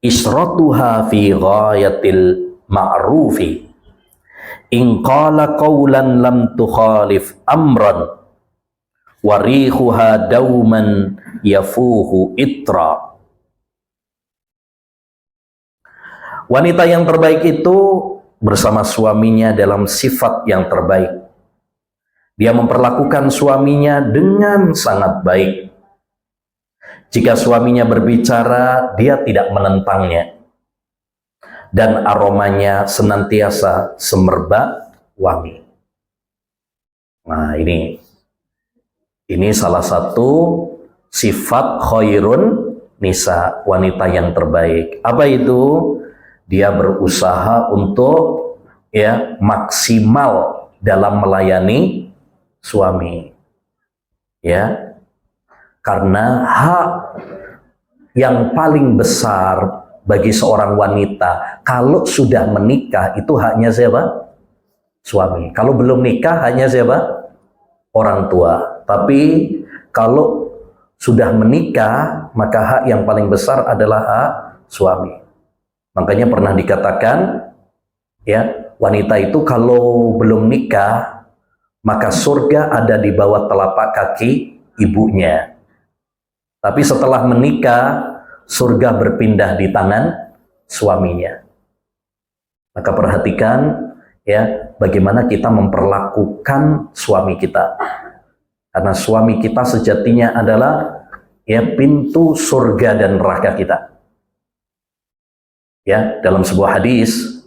isratuha fi ghayatil ma'rufi, in qala qawlan lam tukhalif amran, warihuha dauman yafuhu itra. Wanita yang terbaik itu bersama suaminya dalam sifat yang terbaik. Dia memperlakukan suaminya dengan sangat baik. Jika suaminya berbicara, dia tidak menentangnya. Dan aromanya senantiasa semerbak wangi. Nah, ini salah satu sifat khairun nisa, wanita yang terbaik. Apa itu? Dia berusaha untuk maksimal dalam melayani suami. Ya. Karena hak yang paling besar bagi seorang wanita kalau sudah menikah itu haknya siapa? Suami. Kalau belum nikah haknya siapa? Orang tua. Tapi kalau sudah menikah maka hak yang paling besar adalah hak suami. Makanya pernah dikatakan, ya, wanita itu kalau belum nikah maka surga ada di bawah telapak kaki ibunya. Tapi setelah menikah, surga berpindah di tangan suaminya. Maka perhatikan, ya, bagaimana kita memperlakukan suami kita. Karena suami kita sejatinya adalah pintu surga dan neraka kita. Ya, dalam sebuah hadis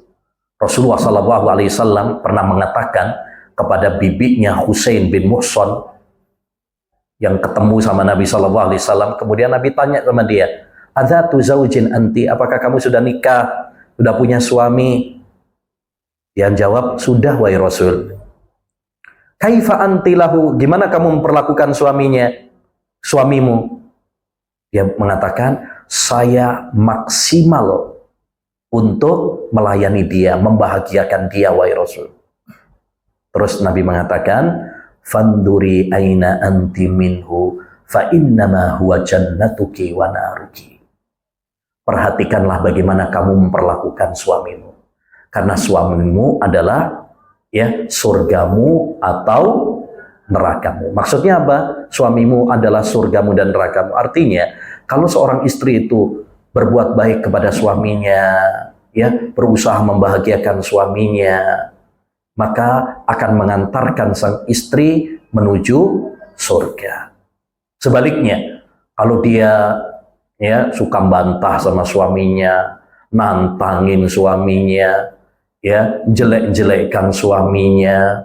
Rasulullah SAW pernah mengatakan kepada bibinya Husain bin Muhson yang ketemu sama Nabi SAW, kemudian Nabi tanya sama dia, "Adzatu zaujin anti?" Apakah kamu sudah nikah, sudah punya suami? Dia jawab, "Sudah wahai Rasul." "Kaifa anti lahu?" Gimana kamu memperlakukan suamimu? Dia mengatakan, "Saya maksimal untuk melayani dia, membahagiakan dia wahai Rasul." Terus Nabi mengatakan, "Fanduri aina anti minhu fa innama huwa jannatuki wa naruki." Perhatikanlah bagaimana kamu memperlakukan suamimu. Karena suamimu adalah surgamu atau nerakamu. Maksudnya apa? Suamimu adalah surgamu dan nerakamu. Artinya, kalau seorang istri itu berbuat baik kepada suaminya, berusaha membahagiakan suaminya, maka akan mengantarkan sang istri menuju surga. Sebaliknya, kalau dia suka bantah sama suaminya, nantangin suaminya, jelek-jelekkan suaminya,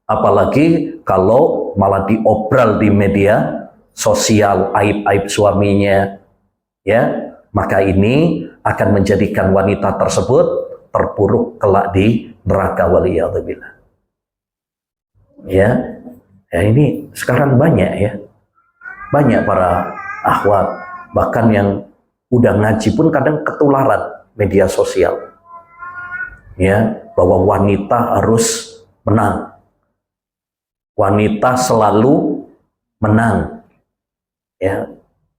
apalagi kalau malah diobral di media sosial aib-aib suaminya, maka ini akan menjadikan wanita tersebut terpuruk kelak di neraka, waliyadzubillah. Ya, ini sekarang banyak para akhwat bahkan yang udah ngaji pun kadang ketularan media sosial, bahwa wanita harus menang, wanita selalu menang, Ya,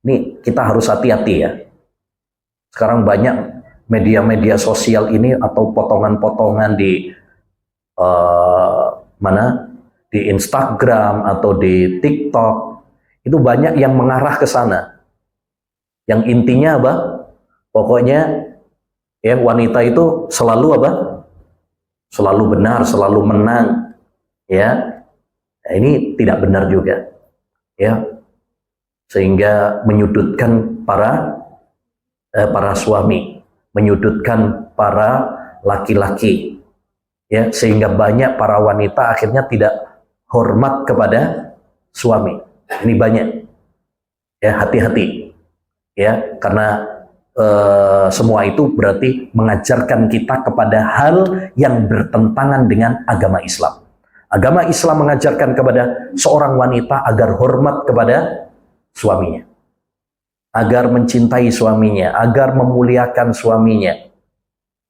ini kita harus hati-hati ya. Sekarang banyak media-media sosial ini atau potongan-potongan di mana, di Instagram atau di TikTok, itu banyak yang mengarah ke sana. Yang intinya apa? Pokoknya ya, wanita itu selalu apa? Selalu benar, selalu menang. Ya, nah, ini tidak benar juga. Ya, sehingga menyudutkan para suami, menyudutkan para laki-laki. Ya, sehingga banyak para wanita akhirnya tidak hormat kepada suami. Ini banyak. Ya, hati-hati. Ya, karena semua itu berarti mengajarkan kita kepada hal yang bertentangan dengan agama Islam. Agama Islam mengajarkan kepada seorang wanita agar hormat kepada suaminya, agar mencintai suaminya, agar memuliakan suaminya,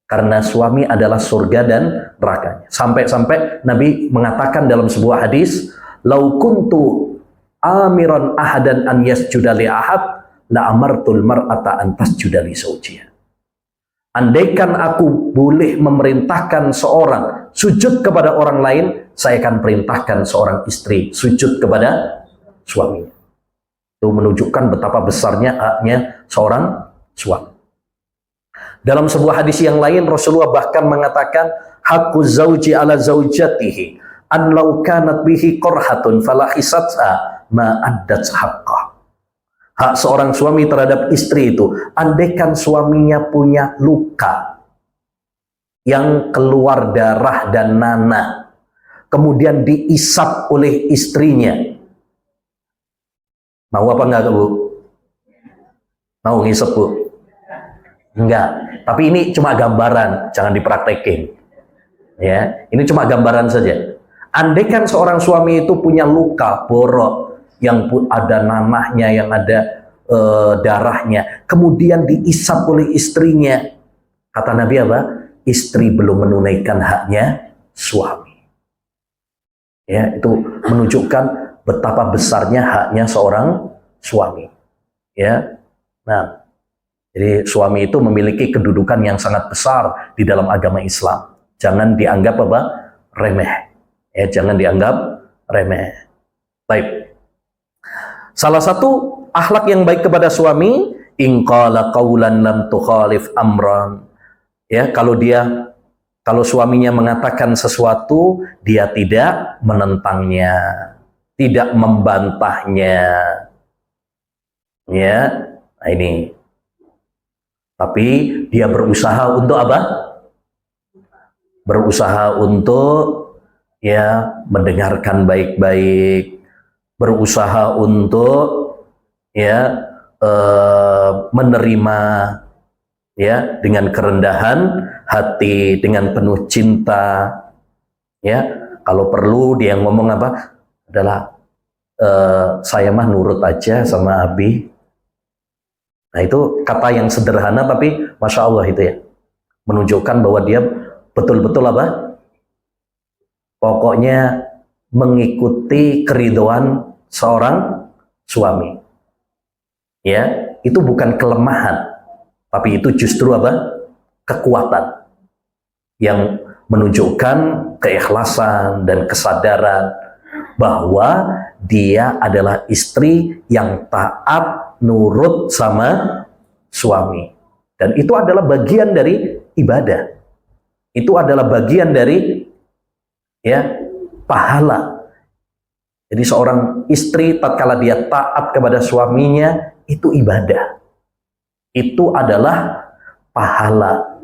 karena suami adalah surga dan nerakanya. Sampai-sampai Nabi mengatakan dalam sebuah hadis, "Lau kuntu amiran ahadan an yasjuda li ahad la amartul mar'ata an tasjuda li zawjiha." Andaikan aku boleh memerintahkan seorang sujud kepada orang lain, saya akan perintahkan seorang istri sujud kepada suaminya. Itu menunjukkan betapa besarnya haknya seorang suami. Dalam sebuah hadis yang lain, Rasulullah bahkan mengatakan, "Haqqu zauji ala zaujatihi an law kanat bihi qarhatun falahisatha ma addat haqqah." Hak seorang suami terhadap istri itu, andaikan suaminya punya luka yang keluar darah dan nanah, kemudian diisap oleh istrinya, mau apa enggak Bu? Mau ngisep Bu? Enggak. Tapi ini cuma gambaran, jangan dipraktekin. Ya, ini cuma gambaran saja. Andaikan seorang suami itu punya luka borok yang ada nanahnya, yang ada darahnya, kemudian diisap oleh istrinya, kata Nabi apa? Istri belum menunaikan haknya suami. Ya, itu menunjukkan betapa besarnya haknya seorang suami. Ya, nah, jadi suami itu memiliki kedudukan yang sangat besar di dalam agama Islam. Jangan dianggap apa? Remeh. Ya, jangan dianggap remeh. Baik. Salah satu akhlak yang baik kepada suami, in qala qaulan lam tukhalif amran. Ya, kalau suaminya mengatakan sesuatu, dia tidak menentangnya, tidak membantahnya. Ya, nah ini. Tapi dia berusaha untuk apa? Berusaha untuk ya mendengarkan baik-baik, berusaha untuk ya menerima ya dengan kerendahan hati, dengan penuh cinta. Ya, kalau perlu dia ngomong apa? Adalah saya mah nurut aja sama Abi. Nah, itu kata yang sederhana tapi Masya Allah itu ya, menunjukkan bahwa dia betul-betul apa? Pokoknya mengikuti keridhaan seorang suami. Ya, itu bukan kelemahan, tapi itu justru apa? Kekuatan yang menunjukkan keikhlasan dan kesadaran bahwa dia adalah istri yang taat, nurut sama suami. Dan itu adalah bagian dari ibadah. Itu adalah bagian dari ya pahala. Jadi seorang istri tatkala dia taat kepada suaminya, itu ibadah. Itu adalah pahala.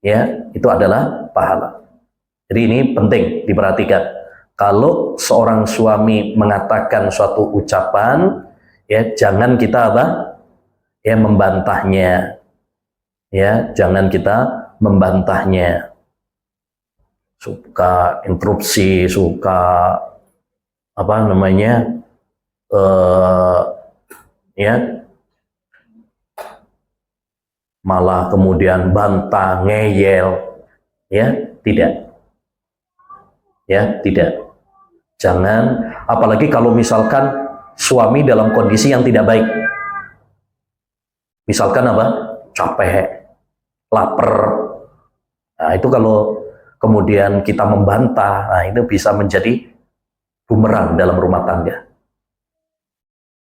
Ya, itu adalah pahala. Jadi ini penting diperhatikan. Kalau seorang suami mengatakan suatu ucapan, ya jangan kita apa? Ya membantahnya. Ya, jangan kita membantahnya. Suka interupsi, suka apa namanya? Ya malah kemudian bantah, ngeyel, ya tidak. Ya, tidak. Jangan, apalagi kalau misalkan suami dalam kondisi yang tidak baik. Misalkan apa? Capek, lapar. Nah, itu kalau kemudian kita membantah, nah itu bisa menjadi bumerang dalam rumah tangga.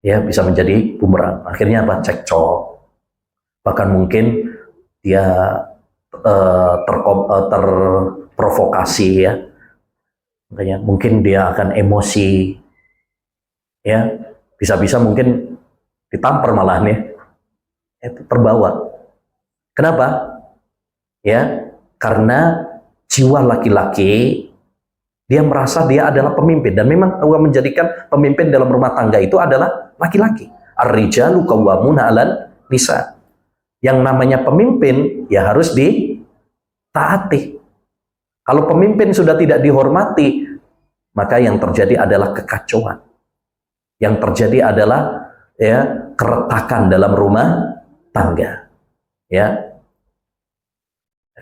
Ya, bisa menjadi bumerang. Akhirnya apa? Cekcok. Bahkan mungkin dia terprovokasi ya. Makanya mungkin dia akan emosi. Ya, bisa-bisa mungkin ditampar malahan ya. Itu terbawa. Kenapa? Ya, karena jiwa laki-laki dia merasa dia adalah pemimpin, dan memang Allah menjadikan pemimpin dalam rumah tangga itu adalah laki-laki. Ar-rijalu qawwamuna 'alan nisa. Yang namanya pemimpin ya harus ditaati. Kalau pemimpin sudah tidak dihormati, maka yang terjadi adalah kekacauan. Yang terjadi adalah ya keretakan dalam rumah tangga. Ya.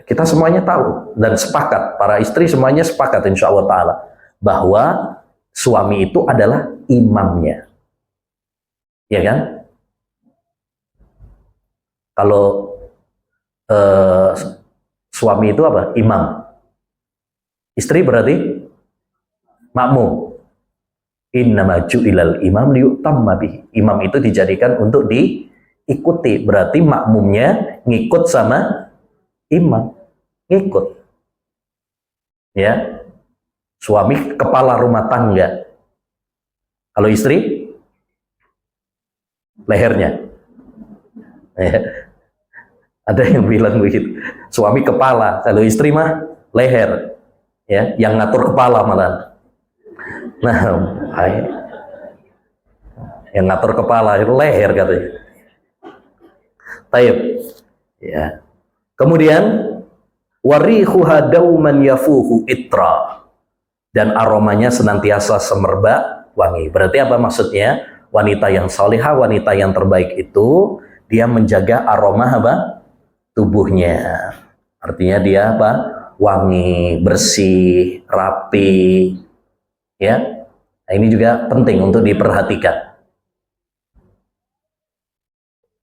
Kita semuanya tahu dan sepakat, para istri semuanya sepakat insya Allah Ta'ala, bahwa suami itu adalah imamnya. Ya kan? Kalau suami itu apa? Imam. Istri berarti makmum. Innama ju'ilal imam liyutamma bihi. Imam itu dijadikan untuk diikuti. Berarti makmumnya ngikut sama imam, ngikut. Ya, suami kepala rumah tangga. Kalau istri lehernya. Ya. Ada yang bilang begitu. Suami kepala, kalau istri mah leher. Ya, yang ngatur kepala malah. Nah, yang ngatur kepala itu leher katanya. Taib. Ya. Kemudian warihuha dauman yafuhu itra, dan aromanya senantiasa semerbak wangi. Berarti apa maksudnya? Wanita yang salihah, wanita yang terbaik itu dia menjaga aroma apa? Tubuhnya. Artinya dia apa? Wangi, bersih, rapi. Ya. Nah, ini juga penting untuk diperhatikan.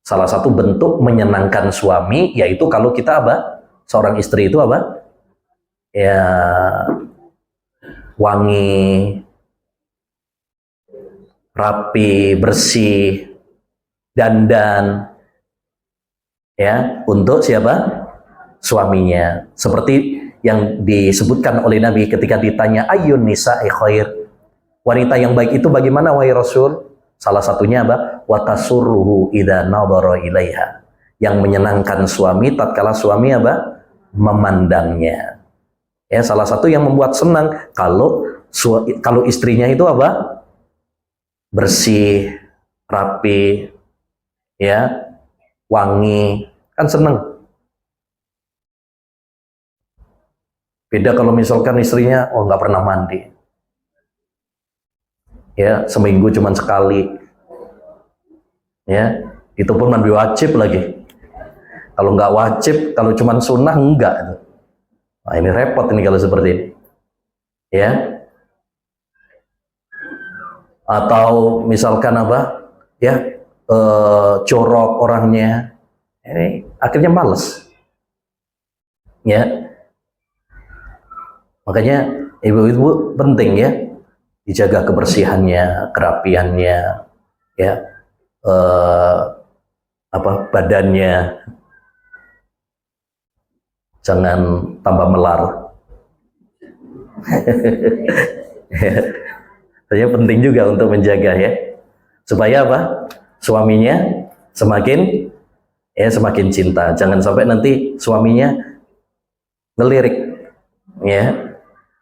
Salah satu bentuk menyenangkan suami yaitu kalau kita apa? Seorang istri itu apa? Ya wangi, rapi, bersih, dandan. Ya, untuk siapa? Suaminya. Seperti yang disebutkan oleh Nabi ketika ditanya ayyun nisa'i khair. Wanita yang baik itu bagaimana wahai Rasul? Salah satunya apa? Watasurruhu idza nadhara ilaiha. Yang menyenangkan suami tatkala suami apa? Memandangnya. Ya, salah satu yang membuat senang kalau istrinya itu apa? Bersih, rapi, ya, wangi, kan senang. Beda kalau misalkan istrinya nggak pernah mandi. Ya, seminggu cuma sekali. Ya, itu pun mandi wajib lagi. Kalau nggak wajib, kalau cuma sunnah enggak. Nah, ini repot ini kalau seperti ini. Ya. Atau misalkan apa? Ya, jorok orangnya. Ini akhirnya males. Ya. Makanya ibu-ibu penting ya dijaga kebersihannya, kerapiannya, ya, badannya, jangan tambah melar. Saya penting juga untuk menjaga ya, supaya apa? Suaminya semakin cinta. Jangan sampai nanti suaminya ngelirik ya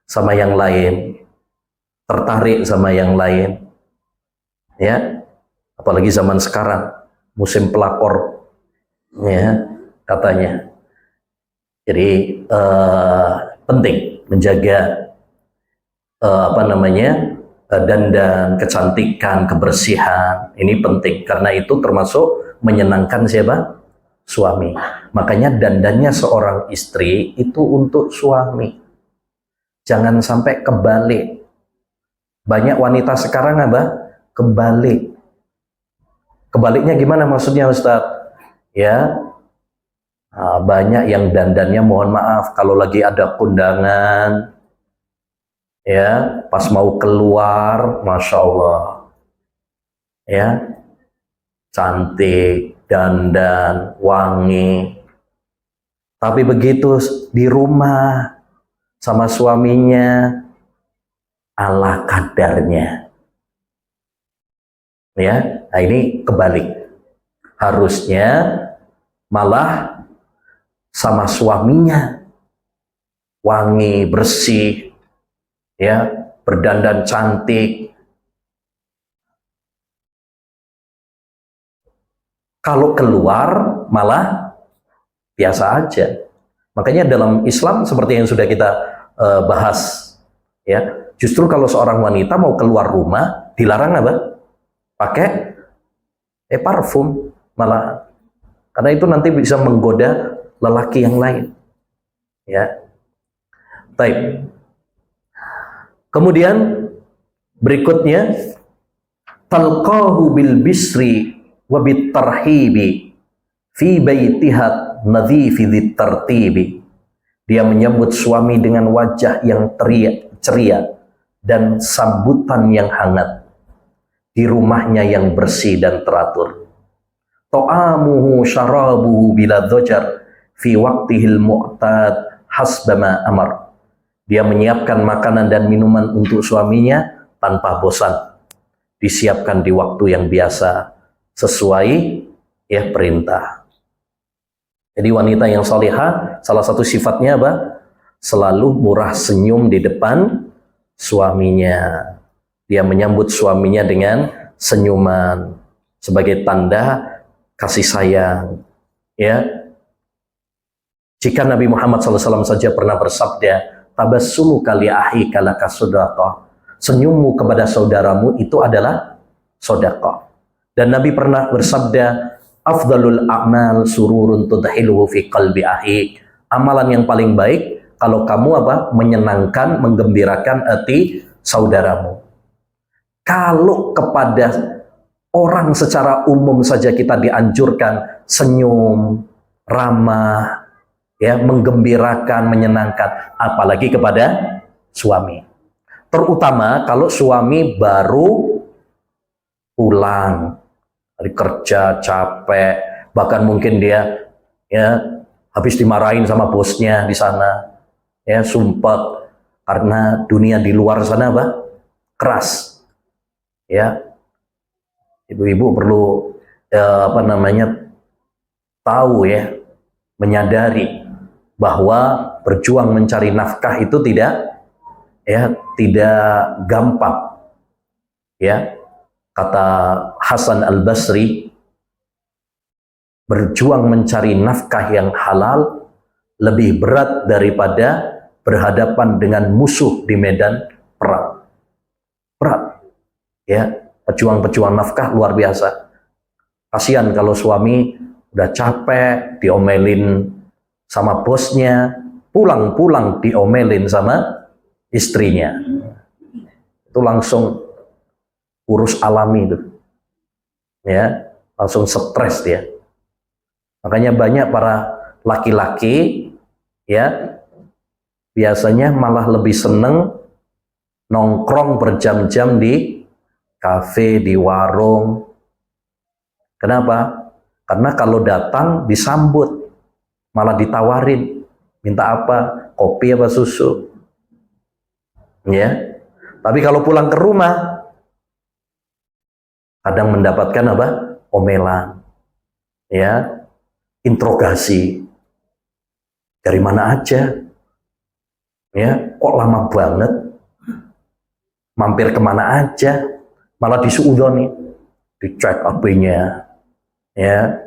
sama yang lain, tertarik sama yang lain, ya, apalagi zaman sekarang musim pelakor, ya, katanya. Jadi penting menjaga dandan, kecantikan, kebersihan. Ini penting karena itu termasuk menyenangkan siapa? Suami. Makanya dandannya seorang istri itu untuk suami. Jangan sampai kebalik. Banyak wanita sekarang apa? kebalik. Kebaliknya gimana maksudnya Ustadz? Ya, banyak yang dandannya mohon maaf kalau lagi ada kondangan, ya pas mau keluar, masya Allah, ya cantik, dandan, wangi. Tapi begitu di rumah sama suaminya, ala kadarnya. Ya, nah ini kebalik. Harusnya malah sama suaminya wangi, bersih, ya, berdandan cantik. Kalau keluar malah biasa aja. Makanya dalam Islam seperti yang sudah kita bahas, ya, justru kalau seorang wanita mau keluar rumah dilarang apa? Pakai parfum malah, karena itu nanti bisa menggoda lelaki yang lain. Ya, baik. Kemudian berikutnya, talqahu bil bisri wa bit tarhibi fi baitiha nadhifi dzit tartibi. Dia menyambut suami dengan wajah yang ceria dan sambutan yang hangat di rumahnya yang bersih dan teratur. Ta'amuhu syarabuhu bila dhajar fi waqtihil mu'tad hasbama amar. Dia menyiapkan makanan dan minuman untuk suaminya tanpa bosan. Disiapkan di waktu yang biasa sesuai ya perintah. Jadi wanita yang salihah salah satu sifatnya apa? Selalu murah senyum di depan suaminya. Dia menyambut suaminya dengan senyuman sebagai tanda kasih sayang. Ya, jika Nabi Muhammad SAW saja pernah bersabda, tabassumu kali ahi kalaka sodaqah. Senyummu kepada saudaramu itu adalah sodaqah. Dan Nabi pernah bersabda, afdalul a'mal sururun tudhiluhu fi qalbi ahi. Amalan yang paling baik kalau kamu apa? Menyenangkan, menggembirakan hati saudaramu. Kalau kepada orang secara umum saja kita dianjurkan senyum, ramah, ya, menggembirakan, menyenangkan, apalagi kepada suami. Terutama kalau suami baru pulang dari kerja capek, bahkan mungkin dia ya habis dimarahin sama bosnya di sana, ya sumpah karena dunia di luar sana apa? Keras. Ya, ibu-ibu perlu tahu ya, menyadari bahwa berjuang mencari nafkah itu tidak gampang. Ya, kata Hasan Al-Basri, berjuang mencari nafkah yang halal lebih berat daripada berhadapan dengan musuh di medan perang. Berat. Ya, pejuang-pejuang nafkah luar biasa. Kasihan kalau suami udah capek, diomelin sama bosnya, pulang-pulang diomelin sama istrinya. Itu langsung urus alami itu. Ya, langsung stres dia. Makanya banyak para laki-laki ya biasanya malah lebih seneng nongkrong berjam-jam di kafe, di warung. Kenapa? Karena kalau datang disambut, malah ditawarin, minta apa? Kopi apa susu? Ya. Tapi kalau pulang ke rumah, kadang mendapatkan apa? Omelan. Ya. Interogasi. Dari mana aja? Ya, kok lama banget? Mampir kemana aja? Malah disuudoni, dicek HP-nya, ya,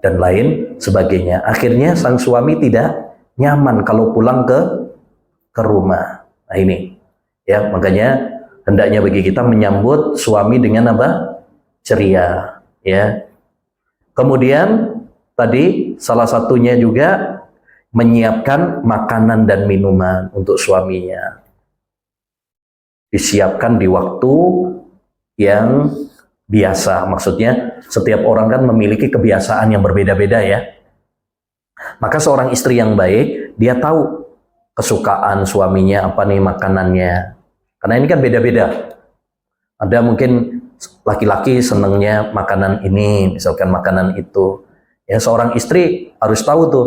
dan lain sebagainya. Akhirnya sang suami tidak nyaman kalau pulang ke rumah. Nah ini, ya, makanya hendaknya bagi kita menyambut suami dengan apa? Ceria, ya. Kemudian tadi salah satunya juga menyiapkan makanan dan minuman untuk suaminya. Disiapkan di waktu yang biasa. Maksudnya setiap orang kan memiliki kebiasaan yang berbeda-beda ya. Maka seorang istri yang baik, dia tahu kesukaan suaminya apa nih makanannya. Karena ini kan beda-beda. Ada mungkin laki-laki senangnya makanan ini, misalkan makanan itu. Ya, seorang istri harus tahu tuh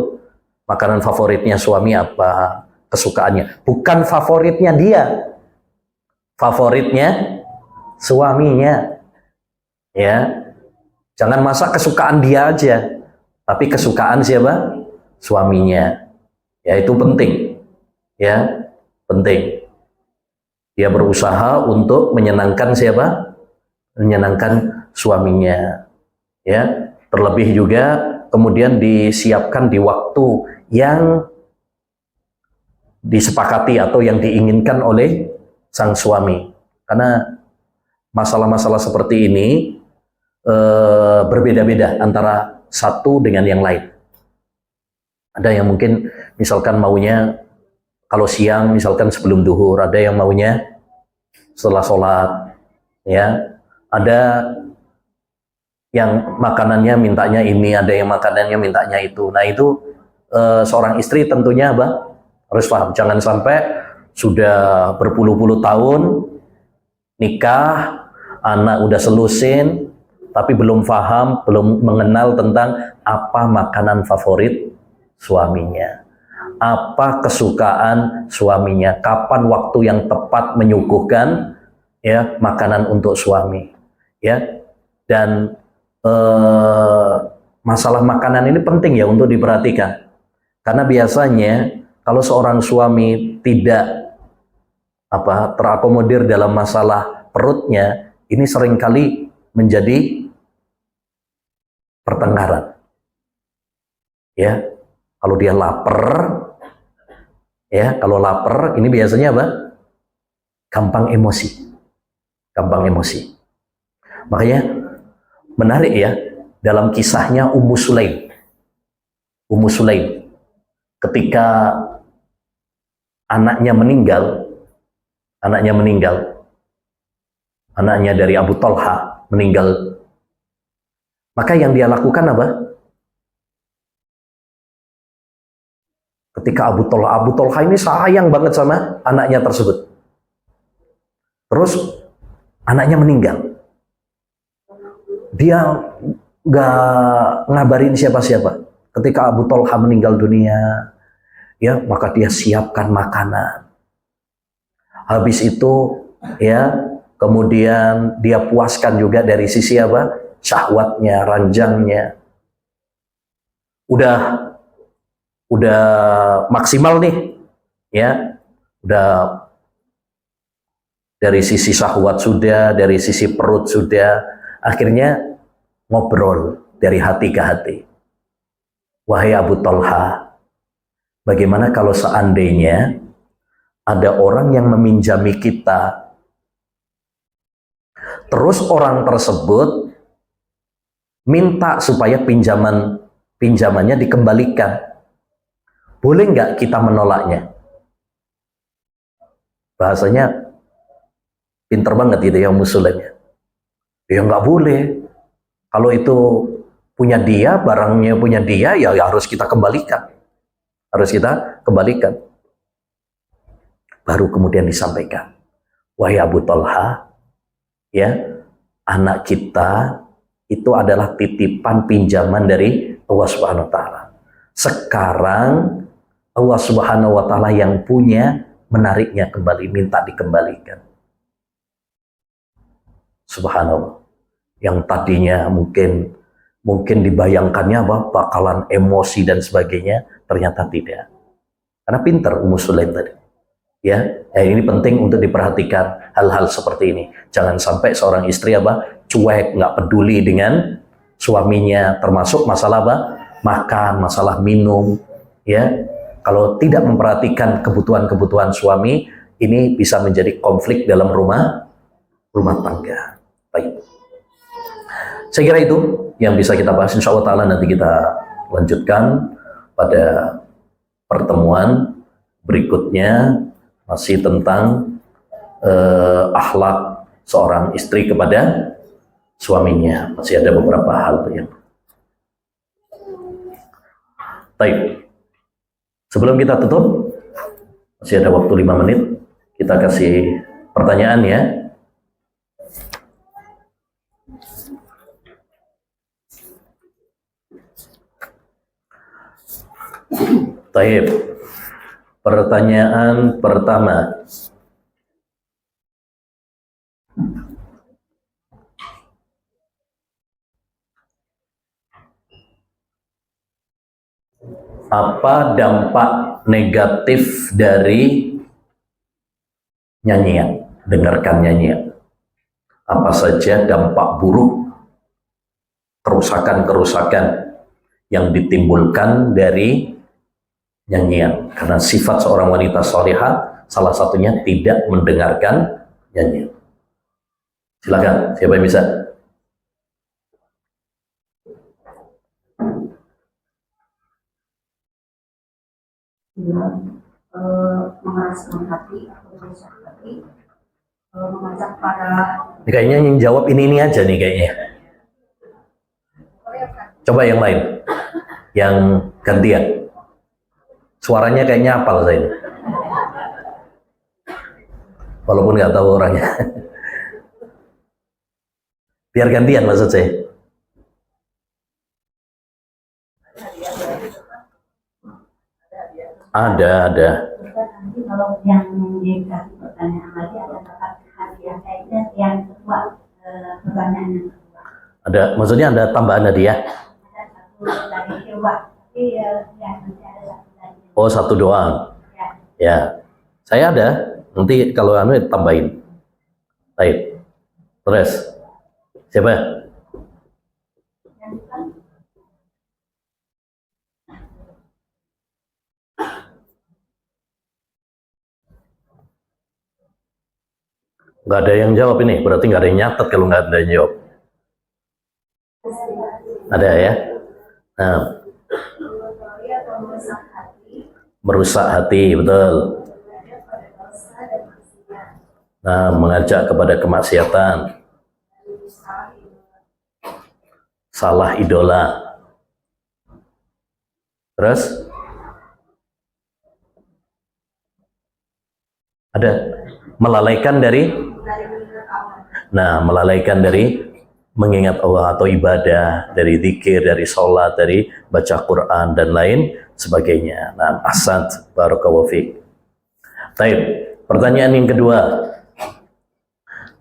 makanan favoritnya suami apa, kesukaannya. Bukan favoritnya dia, favoritnya suaminya. Ya, jangan masak kesukaan dia aja, tapi kesukaan siapa? Suaminya. Ya, itu penting. Ya, penting. Dia berusaha untuk menyenangkan siapa? Menyenangkan suaminya. Ya, terlebih juga kemudian disiapkan di waktu yang disepakati atau yang diinginkan oleh sang suami. Karena masalah-masalah seperti ini berbeda-beda antara satu dengan yang lain. Ada yang mungkin misalkan maunya kalau siang misalkan sebelum duhur, ada yang maunya setelah sholat, ya. Ada yang makanannya mintanya ini, ada yang makanannya mintanya itu. Nah itu seorang istri tentunya apa? Harus paham. Jangan sampai sudah berpuluh-puluh tahun nikah, anak udah selusin, tapi belum paham, belum mengenal tentang apa makanan favorit suaminya, apa kesukaan suaminya, kapan waktu yang tepat menyuguhkan ya makanan untuk suami, ya. Dan masalah makanan ini penting ya untuk diperhatikan, karena biasanya kalau seorang suami tidak terakomodir dalam masalah perutnya, ini seringkali menjadi pertengkaran. Ya, kalau dia lapar, ya kalau lapar ini biasanya apa? Gampang emosi, gampang emosi. Makanya menarik ya dalam kisahnya Ummu Sulaim. Ummu Sulaim ketika anaknya meninggal, anaknya dari Abu Talha meninggal, maka yang dia lakukan apa? Ketika Abu Talha ini sayang banget sama anaknya tersebut, terus anaknya meninggal, dia nggak ngabarin siapa-siapa. Ketika Abu Talha meninggal dunia, ya maka dia siapkan makanan. Habis itu ya kemudian dia puaskan juga dari sisi apa? Syahwatnya, ranjangnya. Udah maksimal nih. Ya. Udah dari sisi syahwat sudah, dari sisi perut sudah. Akhirnya ngobrol dari hati ke hati. Wahai Abu Talha, bagaimana kalau seandainya ada orang yang meminjami kita, terus orang tersebut minta supaya pinjamannya dikembalikan, boleh nggak kita menolaknya? Bahasanya pinter banget gitu ya musuhnya. Ya nggak boleh. Kalau itu punya dia, barangnya punya dia, ya harus kita kembalikan. Harus kita kembalikan. Baru kemudian disampaikan, wahai Abu Talha, ya, anak kita itu adalah titipan pinjaman dari Allah Subhanahu wa taala. Sekarang Allah Subhanahu wa taala yang punya menariknya kembali, minta dikembalikan. Subhanallah. Yang tadinya mungkin dibayangkannya bakalan emosi dan sebagainya, ternyata tidak. Karena pintar Ummu Sulaim tadi. Ya, ini penting untuk diperhatikan hal-hal seperti ini. Jangan sampai seorang istri cuek, nggak peduli dengan suaminya, termasuk masalah makan, masalah minum. Ya, kalau tidak memperhatikan kebutuhan-kebutuhan suami, ini bisa menjadi konflik dalam rumah tangga. Baik. Saya kira itu yang bisa kita bahas. Insya Allah Ta'ala nanti kita lanjutkan pada pertemuan berikutnya, masih tentang akhlak seorang istri kepada suaminya. Masih ada beberapa hal yang baik. Sebelum kita tutup, masih ada waktu 5 menit. Kita kasih pertanyaan ya. Baik. Pertanyaan pertama. Apa dampak negatif dari nyanyian? Dengarkan nyanyian. Apa saja dampak buruk, kerusakan-kerusakan yang ditimbulkan dari nyanyian? Karena sifat seorang wanita salihah salah satunya tidak mendengarkan nyanyian. Silakan, siapa yang bisa? Mengeraskan hati atau merusak hati, mengajak para Kayaknya yang jawab ini aja nih kayaknya. Coba yang lain, yang gantian. Suaranya kayaknya hafal saya ini. Walaupun nggak tahu orangnya. Biar gantian maksud saya. Ada. nanti kalau yang dikasih pertanyaan lagi ada dapat hadiah kayaknya yang kedua, pertanyaan yang kedua. Ada, maksudnya ada tambahan hadiah? Ada satu dari kedua, tapi ya nanti ada satu lagi. Oh, satu doang. Ya. Saya ada. Nanti kalau anu tambahin. Baik. Terus. Siapa? Nggak ada yang jawab ini. Berarti nggak ada yang nyatet kalau nggak ada yang jawab. Ada ya? Nah. Merusak hati, betul. Nah, mengajak kepada kemaksiatan. Salah idola. Terus? Ada melalaikan dari? Nah, melalaikan dari mengingat Allah atau ibadah, dari zikir, dari sholat, dari baca Quran dan lain sebagainya. Nah, ahsan, barakallahu fiik. Baik, pertanyaan yang kedua.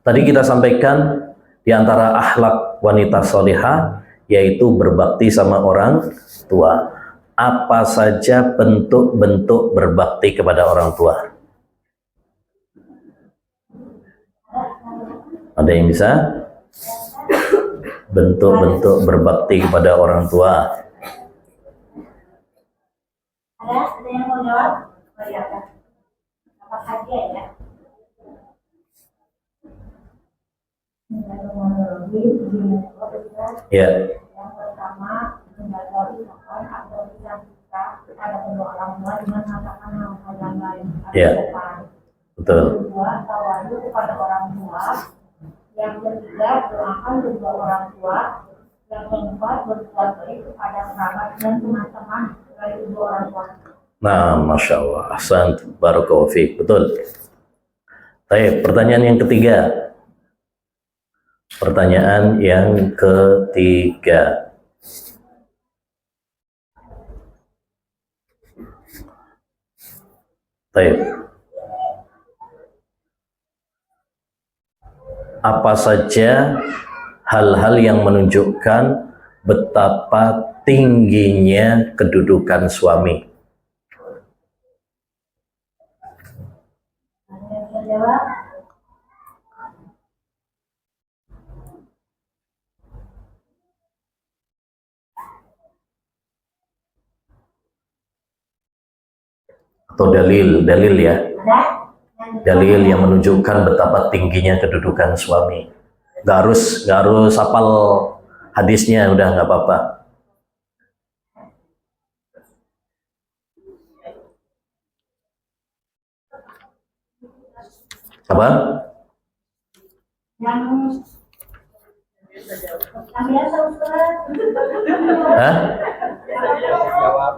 Tadi kita sampaikan di antara akhlak wanita salihah yaitu berbakti sama orang tua. Apa saja bentuk-bentuk berbakti kepada orang tua? Ada yang bisa? Bentuk-bentuk berbakti kepada orang tua. Ada yang mau jawab? Oh ya, dapat hadiah ya. Ya. Yang pertama, menjadi sopan atau bisa kepada kedua orang tua dengan mengatakan hal-hal yang lain. Ya. Betul. Kedua, tawadu kepada orang tua. Yang ketiga, doakan kedua orang tua. Yang keempat, berbuat baik kepada kerabat dan teman-teman dari kedua orang tua. Nah, masya Allah, ahsan, barakallahu fiik, betul. Baik, pertanyaan yang ketiga. Pertanyaan yang ketiga. Baik. Apa saja hal-hal yang menunjukkan betapa tingginya kedudukan suami? Atau dalil ya, dalil yang menunjukkan betapa tingginya kedudukan suami. Gak harus hafal hadisnya, udah nggak apa-apa. Apa? yang biasa Ustaz. Hah? Jawab.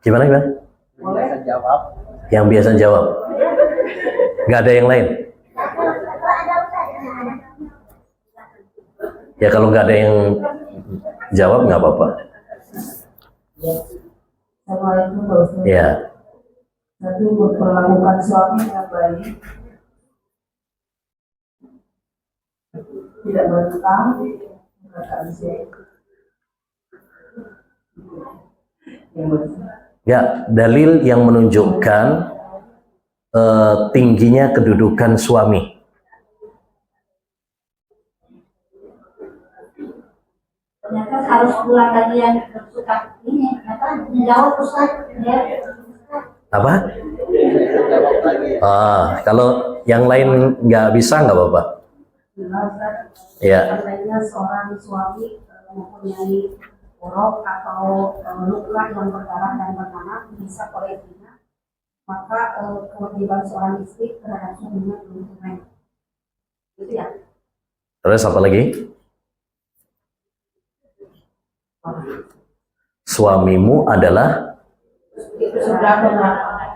Gimana gimana? Bisa jawab. Yang biasa jawab. Nggak ada yang lain. Ya kalau nggak ada yang jawab nggak apa-apa. Assalamualaikum Pak Ustaz. Ya. Satu, memperlakukan suami yang baik, tidak berutang, perkataan saya. Yang bersih. Ya, dalil yang menunjukkan tingginya kedudukan suami. Ternyata harus pulang lagi yang suka ini, ternyata menjawab Ustaz. Ya. Apa? Jawab lagi. Kalau yang lain nggak bisa nggak apa-apa. Nah, Ustaz, Ya. seandainya seorang suami mempunyai orok atau luka yang berdarah dan bernanah bisa koleksinya, maka kewajiban seorang istri terhadap suaminya belum tunai. Itu ya. Terus apa lagi? Suamimu adalah Itu sudah benar.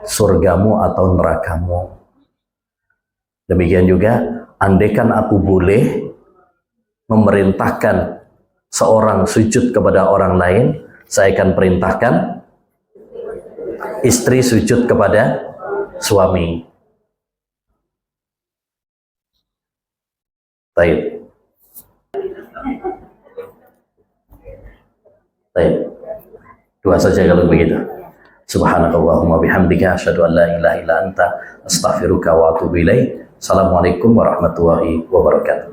surgamu atau nerakamu. Demikian juga, andaikan aku boleh memerintahkan seorang sujud kepada orang lain, saya akan perintahkan istri sujud kepada suami. Baik. Baik. Dua saja kalau begitu. Subhanakallahumma bihamdika asyhadu an la ilaha illa anta astaghfiruka wa atubu ilaik. Assalamualaikum warahmatullahi wabarakatuh.